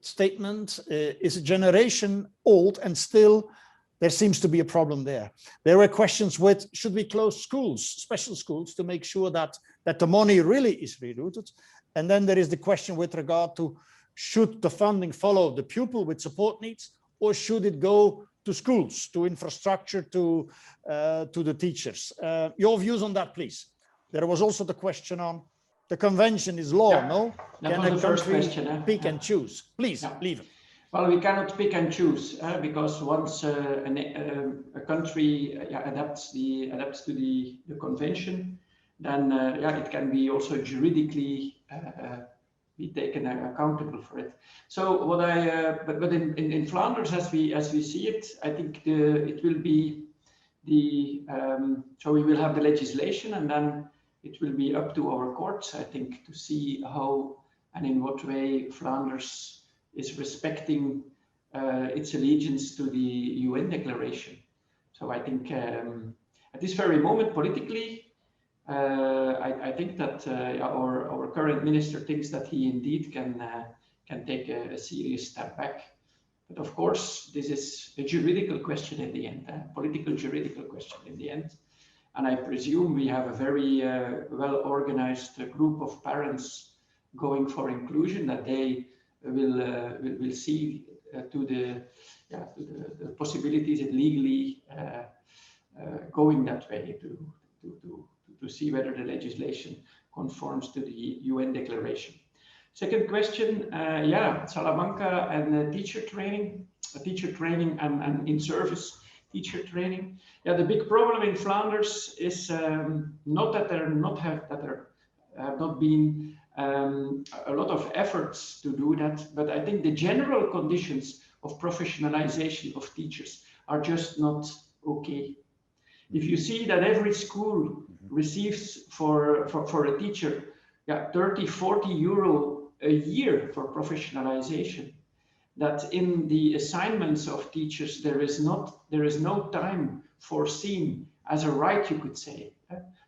statement is a generation old, and still there seems to be a problem there. There were questions with, should we close schools, special schools, to make sure that the money really is rerouted? And then there is the question with regard to, should the funding follow the pupil with support needs, or should it go to schools, to infrastructure, to the teachers? Your views on that, please. There was also the question on the convention is law, yeah, no? Can a country pick and choose? Please, leave it. Well, we cannot pick and choose because once a country adapts to the convention, then it can be also juridically be taken accountable for it. So what but in Flanders, as we see it, I think it will be so we will have the legislation, and then it will be up to our courts, I think, to see how and in what way Flanders is respecting its allegiance to the UN Declaration. So I think at this very moment, politically, I think that our current minister thinks that he indeed can take a serious step back. But of course, this is a juridical question in the end, political juridical question in the end. And I presume we have a very well-organized group of parents going for inclusion, that they will see to the possibilities of legally going that way to see whether the legislation conforms to the UN Declaration. Second question, Salamanca and teacher training and in-service teacher training. Yeah, the big problem in Flanders is not that there have not been a lot of efforts to do that, but I think the general conditions of professionalization of teachers are just not okay. If you see that every school receives for a teacher 30-40 euro a year for professionalization, that in the assignments of teachers there is no time foreseen as a right, you could say,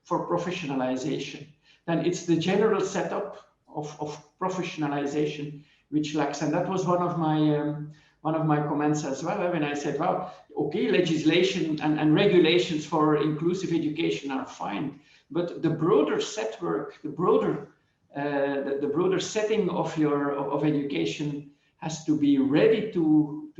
for professionalization, then it's the general setup of professionalization which lacks. And that was one of my comments as well, when I said, well, okay, legislation and regulations for inclusive education are fine, but the broader set work, the broader setting of education has to be ready to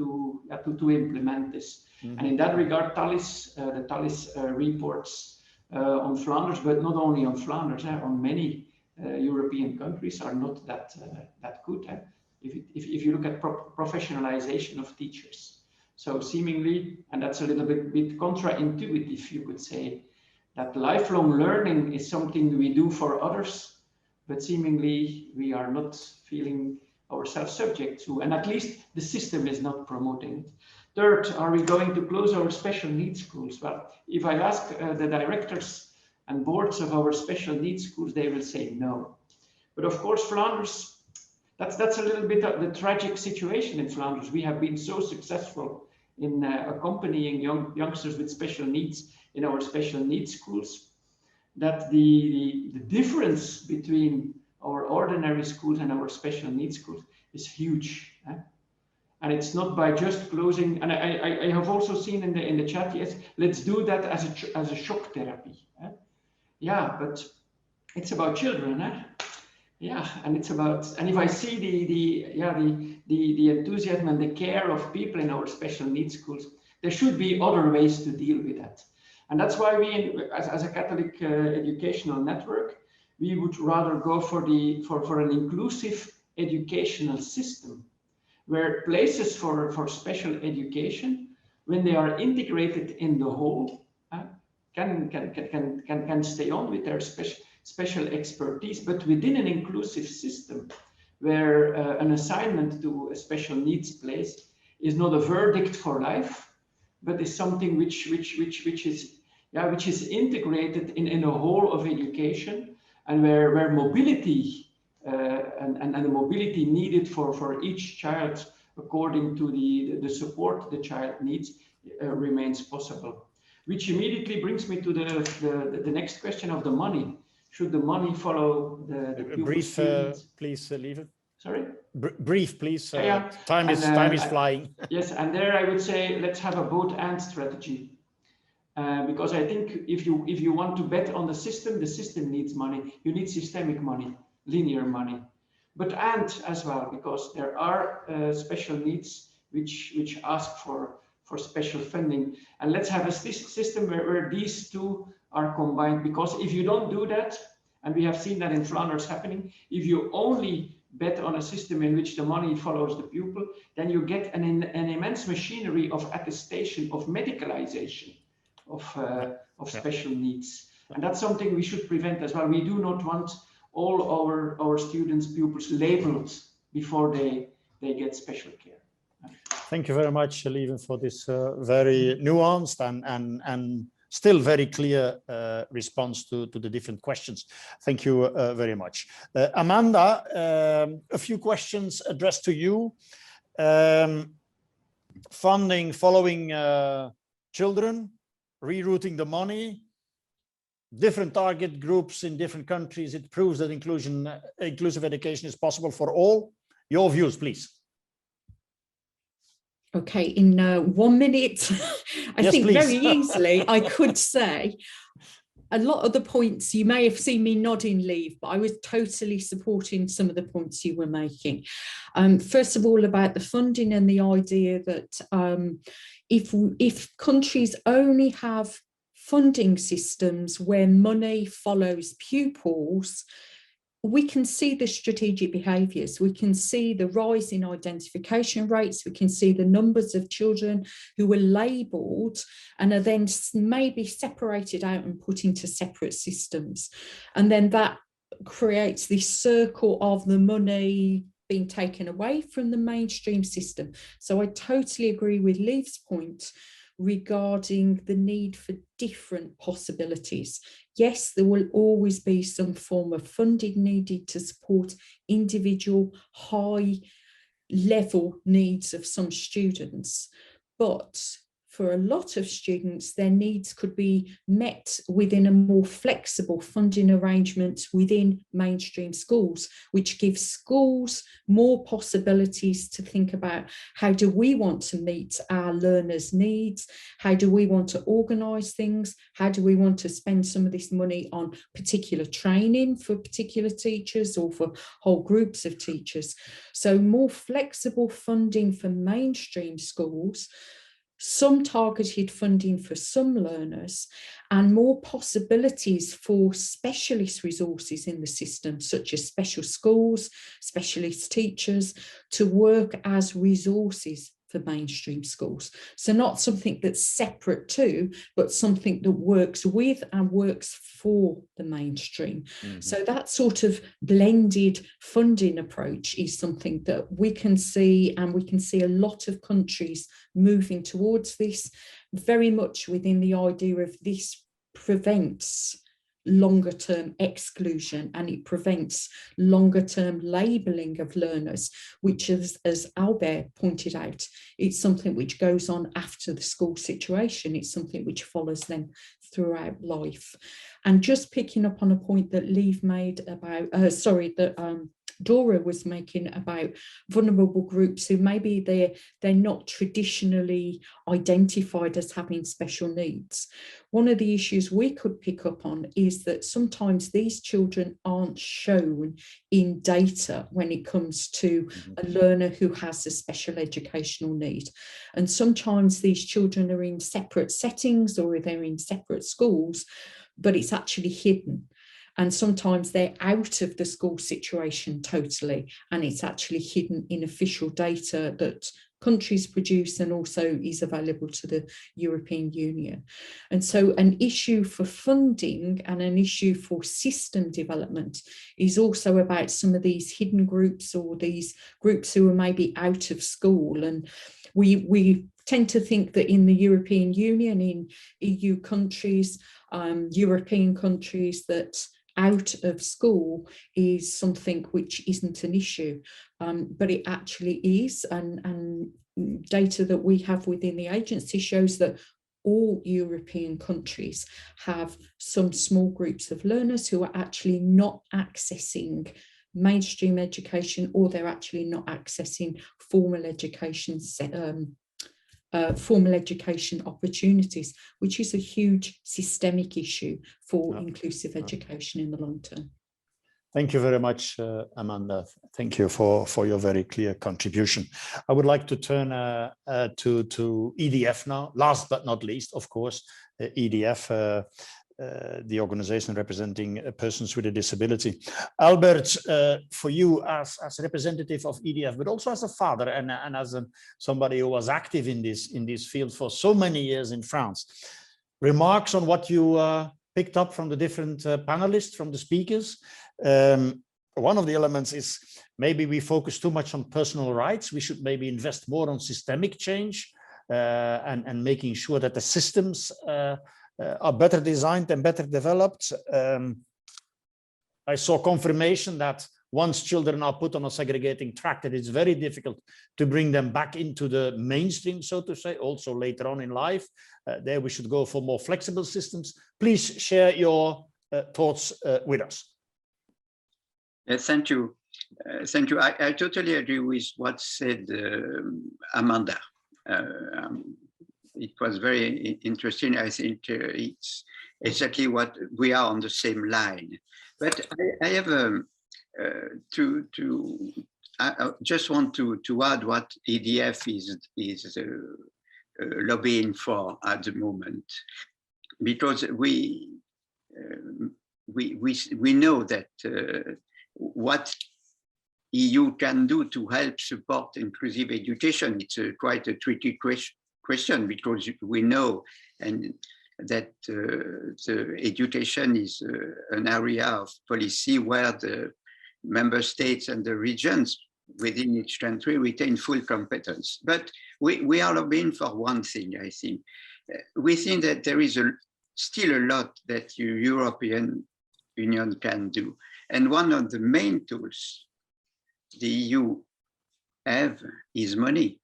implement this. Mm-hmm. And in that regard, the Thalys reports on Flanders, but not only on Flanders, on many European countries are not that good. If you look at professionalization of teachers. So seemingly, and that's a little bit contra-intuitive, you could say, that lifelong learning is something we do for others, but seemingly we are not feeling ourselves subject to, and at least the system is not promoting it. Third, are we going to close our special needs schools? Well, if I ask the directors and boards of our special needs schools, they will say no. But of course, Flanders, that's a little bit of the tragic situation in Flanders. We have been so successful in accompanying youngsters with special needs in our special needs schools, that the difference between our ordinary schools and our special needs schools is huge. And it's not by just closing, and I have also seen in the chat, yes, let's do that as a shock therapy. Yeah, but it's about children. Yeah, and it's about, and if I see the enthusiasm and the care of people in our special needs schools, there should be other ways to deal with that. And that's why we, as a Catholic educational network, we would rather go for an inclusive educational system, where places for special education, when they are integrated in the whole, can stay on with their special expertise, but within an inclusive system, where an assignment to a special needs place is not a verdict for life, but is something which is integrated in a whole of education, and where mobility and the mobility needed for each child according to the support the child needs remains possible. Which immediately brings me to the next question of the money. Should the money follow the brief, please, leave it. Sorry? Brief, please. Yeah. Time is flying. Yes, and there I would say let's have a both and strategy. Because I think if you want to bet on the system needs money. You need systemic money, linear money, but and as well, because there are special needs which ask for special funding. And let's have a system where these two are combined, because if you don't do that, and we have seen that in Flanders happening, if you only bet on a system in which the money follows the pupil, then you get an immense machinery of attestation, of medicalization of special needs. And that's something we should prevent as well. We do not want all our students, pupils labeled before they get special care. Thank you very much, Lieven, for this very nuanced and still very clear response to the different questions. Thank you very much. Amanda, a few questions addressed to you. Funding following children, rerouting the money, different target groups in different countries. It proves that inclusive education is possible for all. Your views, please. Okay, in 1 minute, I yes, think please. very easily I could say a lot of the points, you may have seen me nodding leave, but I was totally supporting some of the points you were making. First of all, about the funding and the idea that if countries only have funding systems where money follows pupils, we can see the strategic behaviours. We can see the rise in identification rates. We can see the numbers of children who were labelled and are then maybe separated out and put into separate systems. And then that creates this circle of the money being taken away from the mainstream system. So I totally agree with Leif's point regarding the need for different possibilities. Yes, there will always be some form of funding needed to support individual high level needs of some students, but for a lot of students, their needs could be met within a more flexible funding arrangement within mainstream schools, which gives schools more possibilities to think about how do we want to meet our learners' needs? How do we want to organise things? How do we want to spend some of this money on particular training for particular teachers or for whole groups of teachers? So more flexible funding for mainstream schools, some targeted funding for some learners, and more possibilities for specialist resources in the system, such as special schools, specialist teachers, to work as resources for mainstream schools. So not something that's separate to, but something that works with and works for the mainstream. Mm-hmm. So that sort of blended funding approach is something that we can see, and we can see a lot of countries moving towards this, very much within the idea of this prevents longer term exclusion and it prevents longer term labelling of learners, which is, as Albert pointed out, it's something which goes on after the school situation. It's something which follows them throughout life. And just picking up on a point that Leif made about, Dora was making about vulnerable groups who maybe they're not traditionally identified as having special needs. One of the issues we could pick up on is that sometimes these children aren't shown in data when it comes to a learner who has a special educational need. And sometimes these children are in separate settings or they're in separate schools, but it's actually hidden. And sometimes they're out of the school situation totally, and it's actually hidden in official data that countries produce and also is available to the European Union. And so an issue for funding and an issue for system development is also about some of these hidden groups or these groups who are maybe out of school. And we tend to think that in the European Union, in EU countries, European countries, that out of school is something which isn't an issue, but it actually is, and data that we have within the agency shows that all European countries have some small groups of learners who are actually not accessing mainstream education, or they're actually not accessing formal education opportunities, which is a huge systemic issue for inclusive education in the long term. Thank you very much, Amanda. Thank you for your very clear contribution. I would like to turn to EDF now, last but not least, of course, EDF, the organization representing persons with a disability. Albert, for you as a representative of EDF, but also as a father and as somebody who was active in this field for so many years in France, remarks on what you picked up from the different panelists, from the speakers. One of the elements is maybe we focus too much on personal rights. We should maybe invest more on systemic change and making sure that the systems are better designed and better developed. I saw confirmation that once children are put on a segregating track, that it's very difficult to bring them back into the mainstream, so to say, also later on in life. There we should go for more flexible systems. Please share your thoughts with us. Thank you. Thank you. I totally agree with what said Amanda. It was very interesting. I think it's exactly what we are on the same line. But I have I just want to add what EDF is lobbying for at the moment, because we know that what EU can do to help support inclusive education. It's quite a tricky question, because we know that the education is an area of policy where the member states and the regions within each country retain full competence. But we are lobbying for one thing, I think. We think that there is still a lot that the European Union can do. And one of the main tools the EU have is money,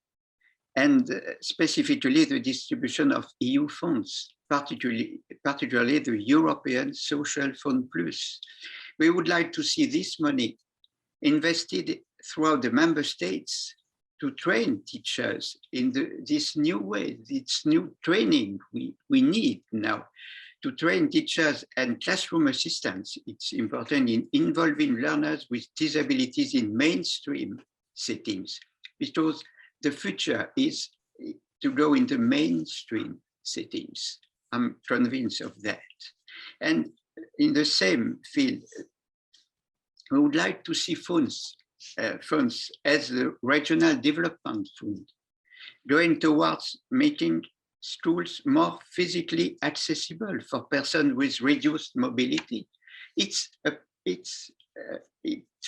and specifically the distribution of EU funds, particularly the European Social Fund Plus. We would like to see this money invested throughout the member states to train teachers in this new way, this new training we need now, to train teachers and classroom assistants. It's important in involving learners with disabilities in mainstream settings, because the future is to go into mainstream settings. I'm convinced of that. And in the same field, we would like to see funds as the Regional Development Fund, going towards making schools more physically accessible for persons with reduced mobility. It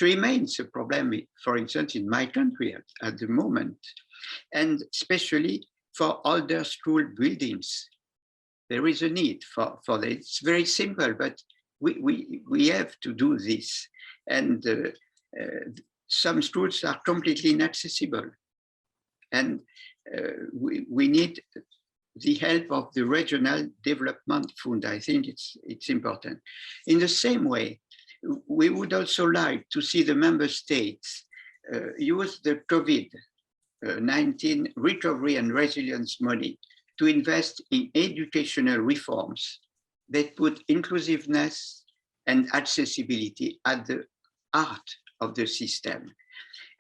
remains a problem, for instance, in my country at the moment, and especially for older school buildings. There is a need for that. It's very simple, but we have to do this. And some schools are completely inaccessible. And we need the help of the Regional Development Fund. I think it's important. In the same way, we would also like to see the member states use the COVID-19 recovery and resilience money to invest in educational reforms that put inclusiveness and accessibility at the heart of the system.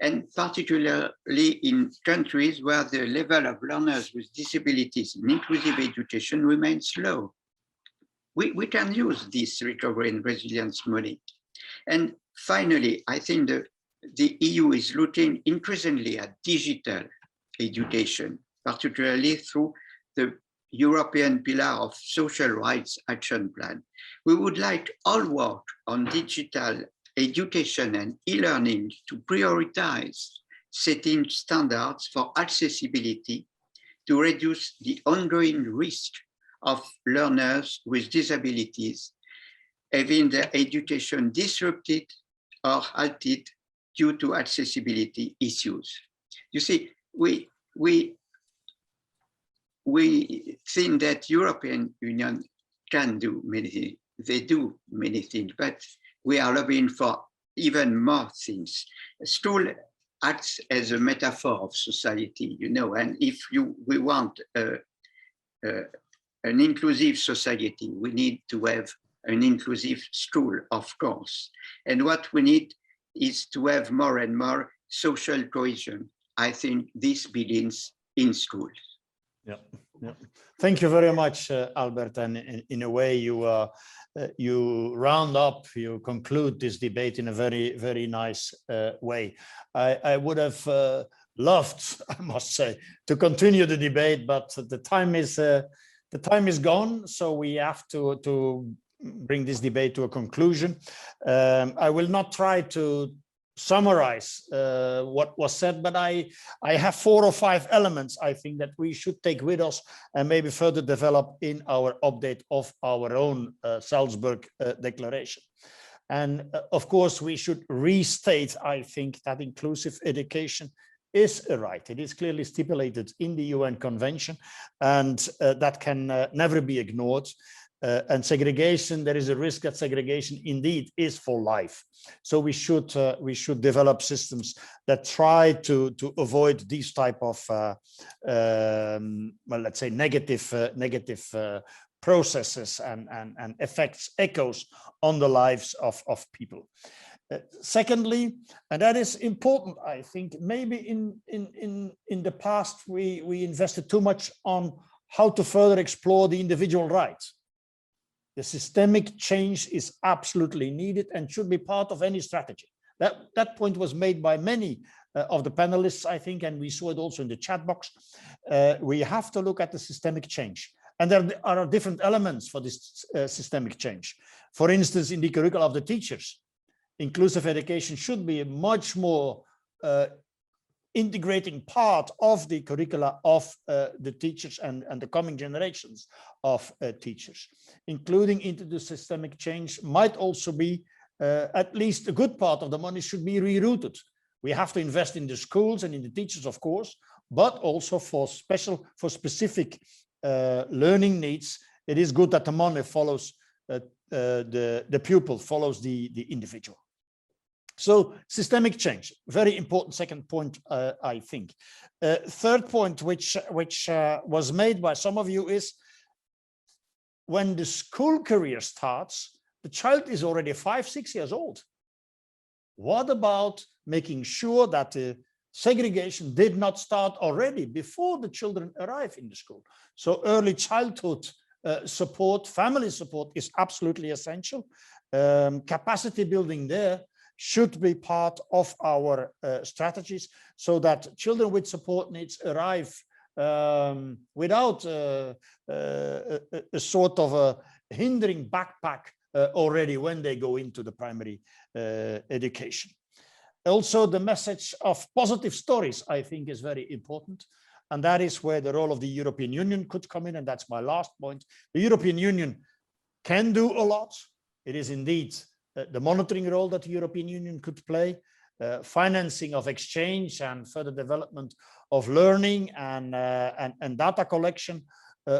And particularly in countries where the level of learners with disabilities in inclusive education remains low. We can use this recovery and resilience money. And finally, I think the EU is looking increasingly at digital education, particularly through the European Pillar of Social Rights Action Plan. We would like all work on digital education and e-learning to prioritize setting standards for accessibility to reduce the ongoing risk of learners with disabilities having their education disrupted or halted due to accessibility issues. You see, we think that European Union can do many things. They do many things, but we are lobbying for even more things. School acts as a metaphor of society, you know, and if we want an inclusive society, we need to have an inclusive school, of course. And what we need is to have more and more social cohesion. I think this begins in schools. Yeah, yeah. Thank you very much, Albert. And in a way, you round up, you conclude this debate in a very, very nice way. I would have loved, I must say, to continue the debate, but the time is gone, so we have to bring this debate to a conclusion. I will not try to summarize what was said, but I have 4 or 5 elements I think that we should take with us and maybe further develop in our update of our own Salzburg Declaration. And of course, we should restate, I think, that inclusive education is a right. It is clearly stipulated in the UN Convention, and that can never be ignored. And segregation, there is a risk that segregation indeed is for life. So we should develop systems that try to avoid these type of well, let's say negative processes and effects, echoes on the lives of people. Secondly, and that is important, I think, maybe in the past we invested too much on how to further explore the individual rights. The systemic change is absolutely needed and should be part of any strategy. That point was made by many of the panelists, I think, and we saw it also in the chat box. We have to look at the systemic change. And there are different elements for this systemic change. For instance, in the curricula of the teachers, inclusive education should be a much more integrating part of the curricula of the teachers and the coming generations of teachers. Including into the systemic change might also be at least a good part of the money should be rerouted. We have to invest in the schools and in the teachers, of course, but also for specific learning needs. It is good that the money follows the pupil, follows the individual. So systemic change, very important second point, I think. Third point, which was made by some of you, is when the school career starts, the child is already 5, 6 years old. What about making sure that the segregation did not start already before the children arrive in the school? So early childhood support, family support is absolutely essential. Capacity building there should be part of our strategies so that children with support needs arrive without a sort of a hindering backpack already when they go into the primary education. Also, the message of positive stories, I think, is very important. And that is where the role of the European Union could come in. And that's my last point. The European Union can do a lot. It is indeed the monitoring role that the European Union could play, financing of exchange and further development of learning and data collection.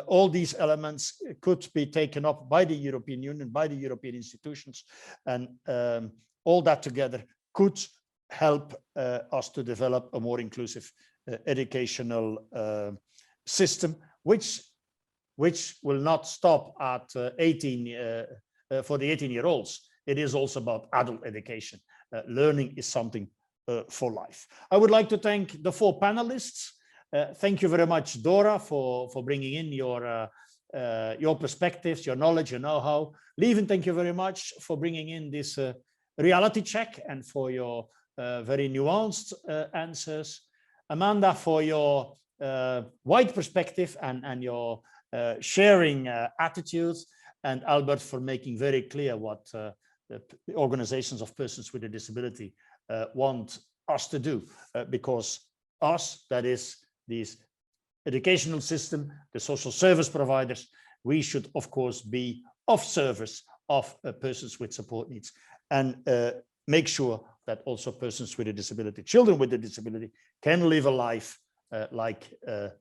All these elements could be taken up by the European Union, by the European institutions, and all that together could help us to develop a more inclusive educational system, which will not stop at 18 for the 18-year-olds. It is also about adult education. Learning is something for life. I would like to thank the 4 panelists. Thank you very much, Dora, for bringing in your perspectives, your knowledge, your know-how. Lieven, thank you very much for bringing in this reality check and for your very nuanced answers. Amanda, for your wide perspective and your sharing attitudes, and Albert for making very clear what the organizations of persons with a disability want us to do, because us, that is this educational system, the social service providers, we should of course be of service of persons with support needs, and make sure that also persons with a disability, children with a disability, can live a life like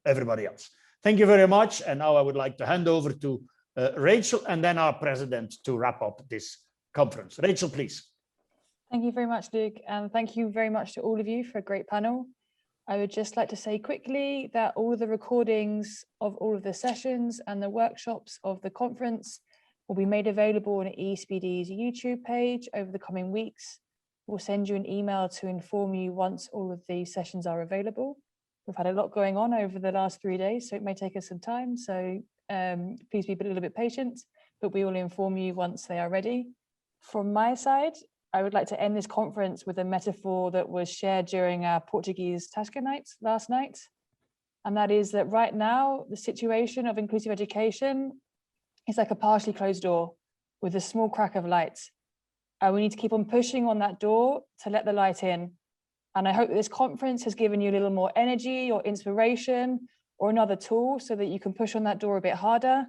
everybody else. Thank you very much. And now I would like to hand over to Rachel and then our president to wrap up this conference. Rachel, please. Thank you very much, Luc, and thank you very much to all of you for a great panel. I would just like to say quickly that all of the recordings of all of the sessions and the workshops of the conference will be made available on Espd's YouTube page over the coming weeks. We'll send you an email to inform you once all of these sessions are available. We've had a lot going on over the last 3 days, so it may take us some time. So please be a little bit patient, but we will inform you once they are ready. From my side, I would like to end this conference with a metaphor that was shared during our Portuguese Tasca night last night. And that is that right now, the situation of inclusive education is like a partially closed door with a small crack of light. we need to keep on pushing on that door to let the light in. And I hope that this conference has given you a little more energy or inspiration or another tool so that you can push on that door a bit harder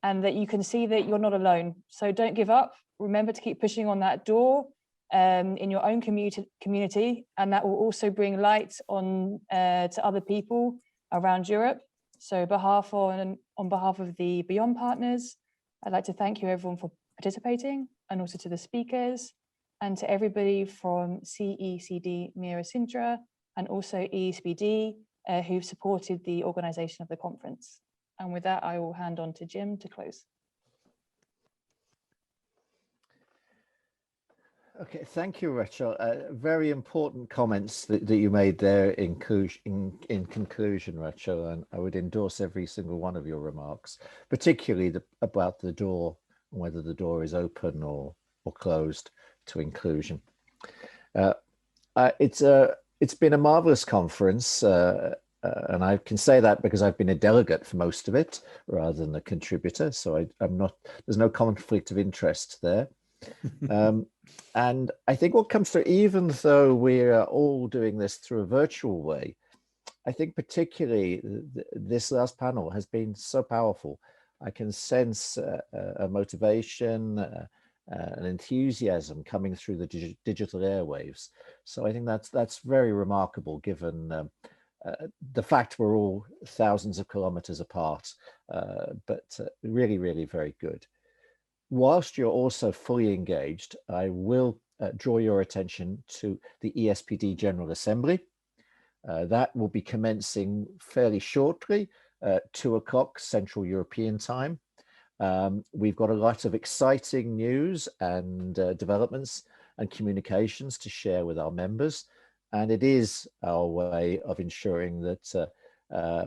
and that you can see that you're not alone. So don't give up. Remember to keep pushing on that door in your own community, and that will also bring light on to other people around Europe. So on behalf of the Beyond partners, I'd like to thank you everyone for participating, and also to the speakers and to everybody from CECD Mira Sintra and also Espd who've supported the organisation of the conference. And with that, I will hand on to Jim to close. Okay, thank you, Rachel. Very important comments that you made there in conclusion, Rachel, and I would endorse every single one of your remarks, particularly about the door, whether the door is open or closed to inclusion. It's been a marvelous conference, and I can say that because I've been a delegate for most of it rather than a contributor, so there's no conflict of interest there. And I think what comes through, even though we're all doing this through a virtual way, I think particularly this last panel has been so powerful. I can sense a motivation, an enthusiasm coming through the digital airwaves. So I think that's very remarkable, given the fact we're all thousands of kilometers apart, but really, really very good. Whilst you're also fully engaged, I will draw your attention to the ESPD General Assembly. That will be commencing fairly shortly, 2 o'clock Central European time. We've got a lot of exciting news and developments and communications to share with our members. And it is our way of ensuring that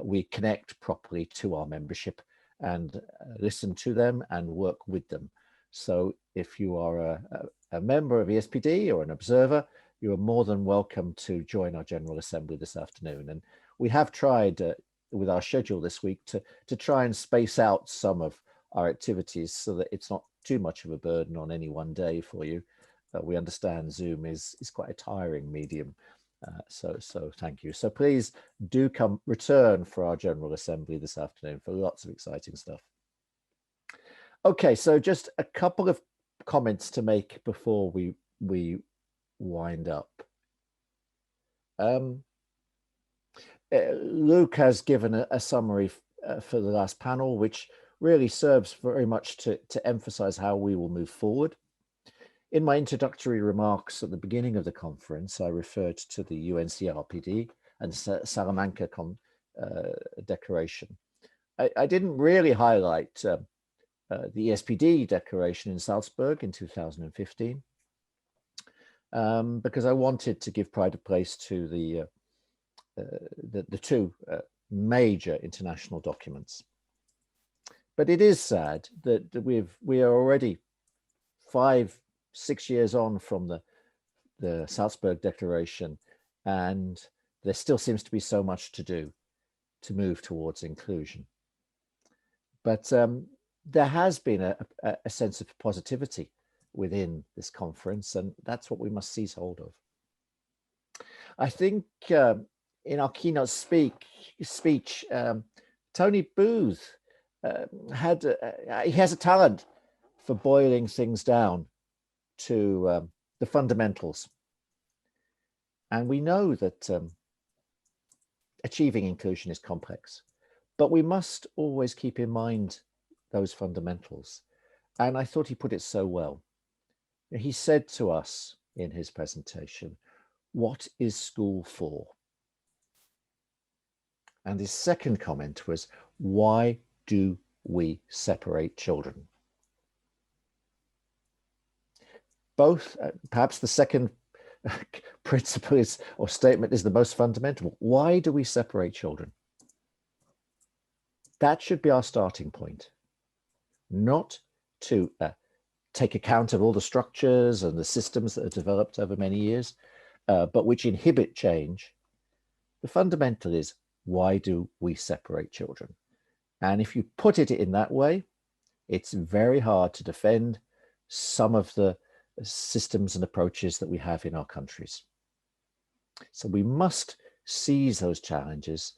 we connect properly to our membership and listen to them and work with them. So if you are a member of ESPD or an observer, you are more than welcome to join our General Assembly this afternoon. And we have tried with our schedule this week to try and space out some of our activities so that it's not too much of a burden on any one day for you. We understand Zoom is quite a tiring medium. So thank you. So please do return for our General Assembly this afternoon for lots of exciting stuff. Okay, so just a couple of comments to make before we wind up. Luke has given a summary for the last panel, which really serves very much to emphasize how we will move forward. In my introductory remarks at the beginning of the conference, I referred to the UNCRPD and Salamanca Declaration. I didn't really highlight the ESPD Declaration in Salzburg in 2015 because I wanted to give pride of place to the 2 major international documents. But it is sad that we are already 5-6 years on from the Salzburg Declaration, and there still seems to be so much to do to move towards inclusion. But there has been a sense of positivity within this conference, and that's what we must seize hold of. I think in our keynote speech, Tony Booth he has a talent for boiling things down to the fundamentals. And we know that achieving inclusion is complex, but we must always keep in mind those fundamentals. And I thought he put it so well. He said to us in his presentation, "What is school for?" And his second comment was, "Why do we separate children?" Both, perhaps the second principle or statement is the most fundamental. Why do we separate children? That should be our starting point, not to take account of all the structures and the systems that have developed over many years, but which inhibit change. The fundamental is, why do we separate children? And if you put it in that way, it's very hard to defend some of the systems and approaches that we have in our countries. So we must seize those challenges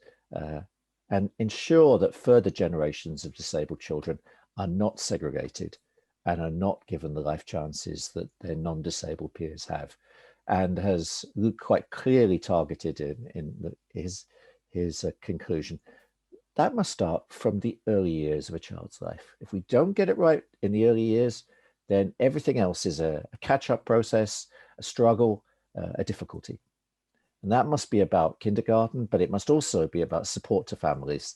and ensure that further generations of disabled children are not segregated and are not given the life chances that their non-disabled peers have. And has quite clearly targeted in his conclusion, that must start from the early years of a child's life. If we don't get it right in the early years, then everything else is a catch-up process, a struggle, a difficulty. And that must be about kindergarten, but it must also be about support to families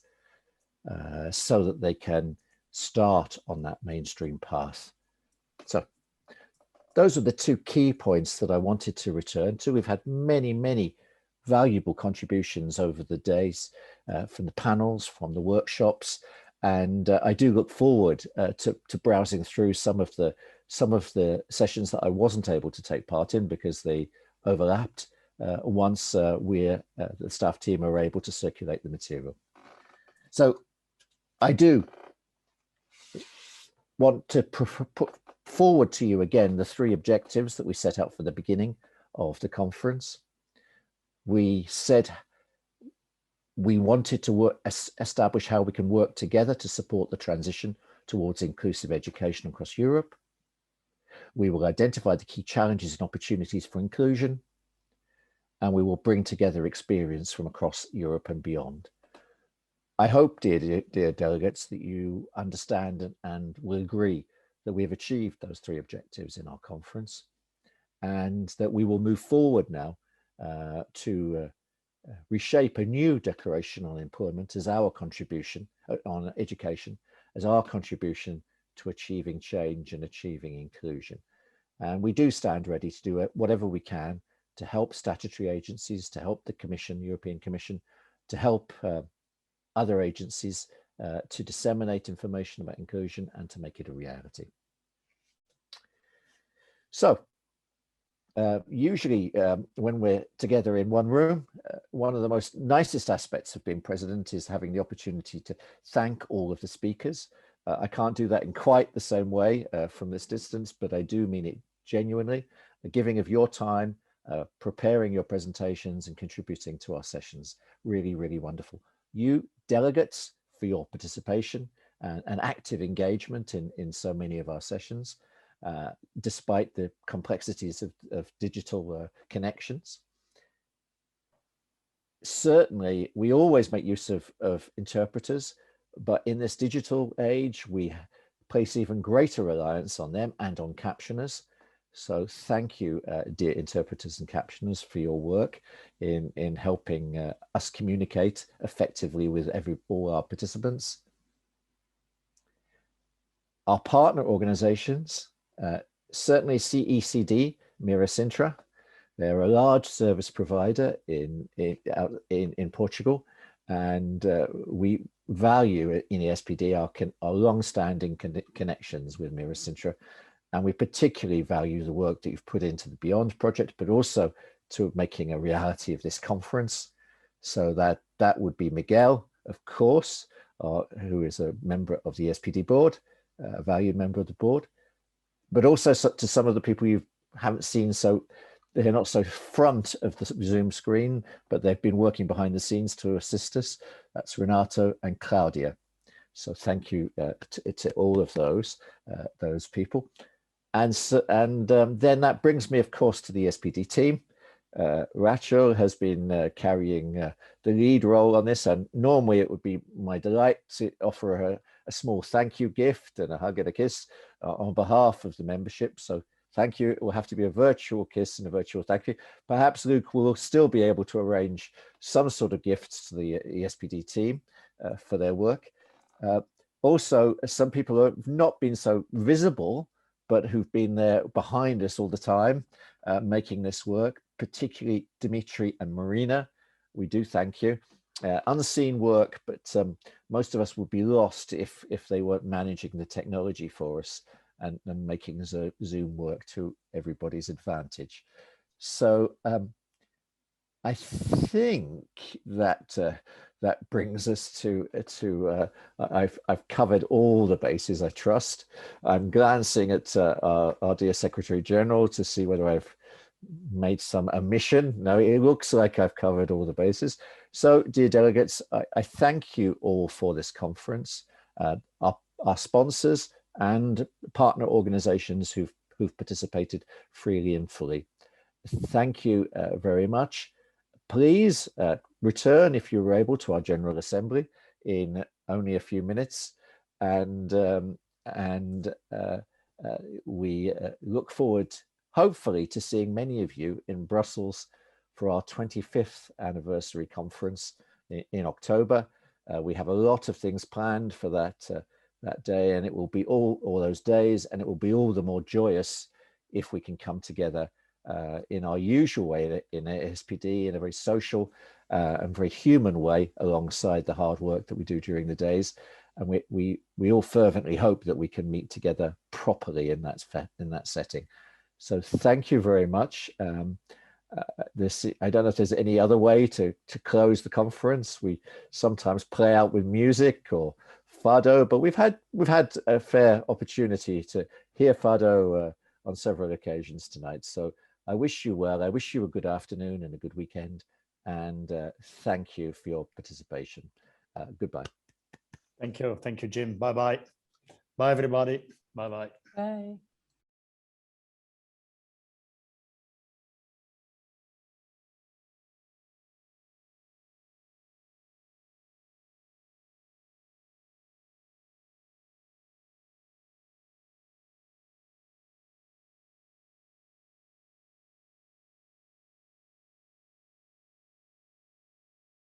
so that they can start on that mainstream path. So those are the two key points that I wanted to return to. We've had many, many valuable contributions over the days from the panels, from the workshops, and I do look forward to browsing through some of the sessions that I wasn't able to take part in because they overlapped once the staff team are able to circulate the material. So I do want to put forward to you again the three objectives that we set out for the beginning of the conference. We said we wanted to establish how we can work together to support the transition towards inclusive education across Europe. We will identify the key challenges and opportunities for inclusion, and we will bring together experience from across Europe and beyond. I hope, dear delegates, that you understand and will agree that we have achieved those three objectives in our conference, and that we will move forward now to reshape a new declaration on employment as our contribution on education, as our contribution to achieving change and achieving inclusion. And we do stand ready to do whatever we can to help statutory agencies, to help the Commission, European Commission, to help other agencies to disseminate information about inclusion and to make it a reality. So usually when we're together in one room, one of the most nicest aspects of being president is having the opportunity to thank all of the speakers. I can't do that in quite the same way from this distance, but I do mean it genuinely. The giving of your time, preparing your presentations and contributing to our sessions, really, really wonderful. You delegates for your participation and active engagement in so many of our sessions. Despite the complexities of digital connections. Certainly, we always make use of interpreters, but in this digital age, we place even greater reliance on them and on captioners. So thank you, dear interpreters and captioners, for your work in helping us communicate effectively with all our participants. Our partner organizations, certainly CECD, Mira Sintra. They're a large service provider in Portugal, and we value in the Espd our long-standing connections with Mira Sintra, and we particularly value the work that you've put into the Beyond project, but also to making a reality of this conference. So that would be Miguel, of course, who is a member of the Espd board, a valued member of the board, but also to some of the people you haven't seen, so they're not so front of the Zoom screen, but they've been working behind the scenes to assist us. That's Renato and Claudia. So thank you to all of those people. And then that brings me, of course, to the Espd team. Rachel has been carrying the lead role on this, and normally it would be my delight to offer her a small thank you gift and a hug and a kiss on behalf of the membership. So thank you. It will have to be a virtual kiss and a virtual thank you. Perhaps Luke will still be able to arrange some sort of gifts to the Espd team for their work. Also, some people who have not been so visible, but who've been there behind us all the time, making this work, particularly Dimitri and Marina. We do thank you. Unseen work, but most of us would be lost if they weren't managing the technology for us and making Zoom work to everybody's advantage. So I think that that brings us to I've covered all the bases, I trust. I'm glancing at our dear Secretary General to see whether I've made some omission. No, it looks like I've covered all the bases. So, dear delegates, I thank you all for this conference, our sponsors and partner organizations who've participated freely and fully. Thank you very much. Please return, if you're able, to our General Assembly in only a few minutes, and we look forward, hopefully, to seeing many of you in Brussels for our 25th anniversary conference in October. We have a lot of things planned for that day, and it will be all those days, and it will be all the more joyous if we can come together in our usual way, in Espd, in a very social and very human way, alongside the hard work that we do during the days. And we all fervently hope that we can meet together properly in that setting. So thank you very much. I don't know if there's any other way to close the conference. We sometimes play out with music or Fado, but we've had a fair opportunity to hear Fado on several occasions tonight. So I wish you well. I wish you a good afternoon and a good weekend. And thank you for your participation. Goodbye. Thank you. Thank you, Jim. Bye-bye. Bye, everybody. Bye-bye. Bye.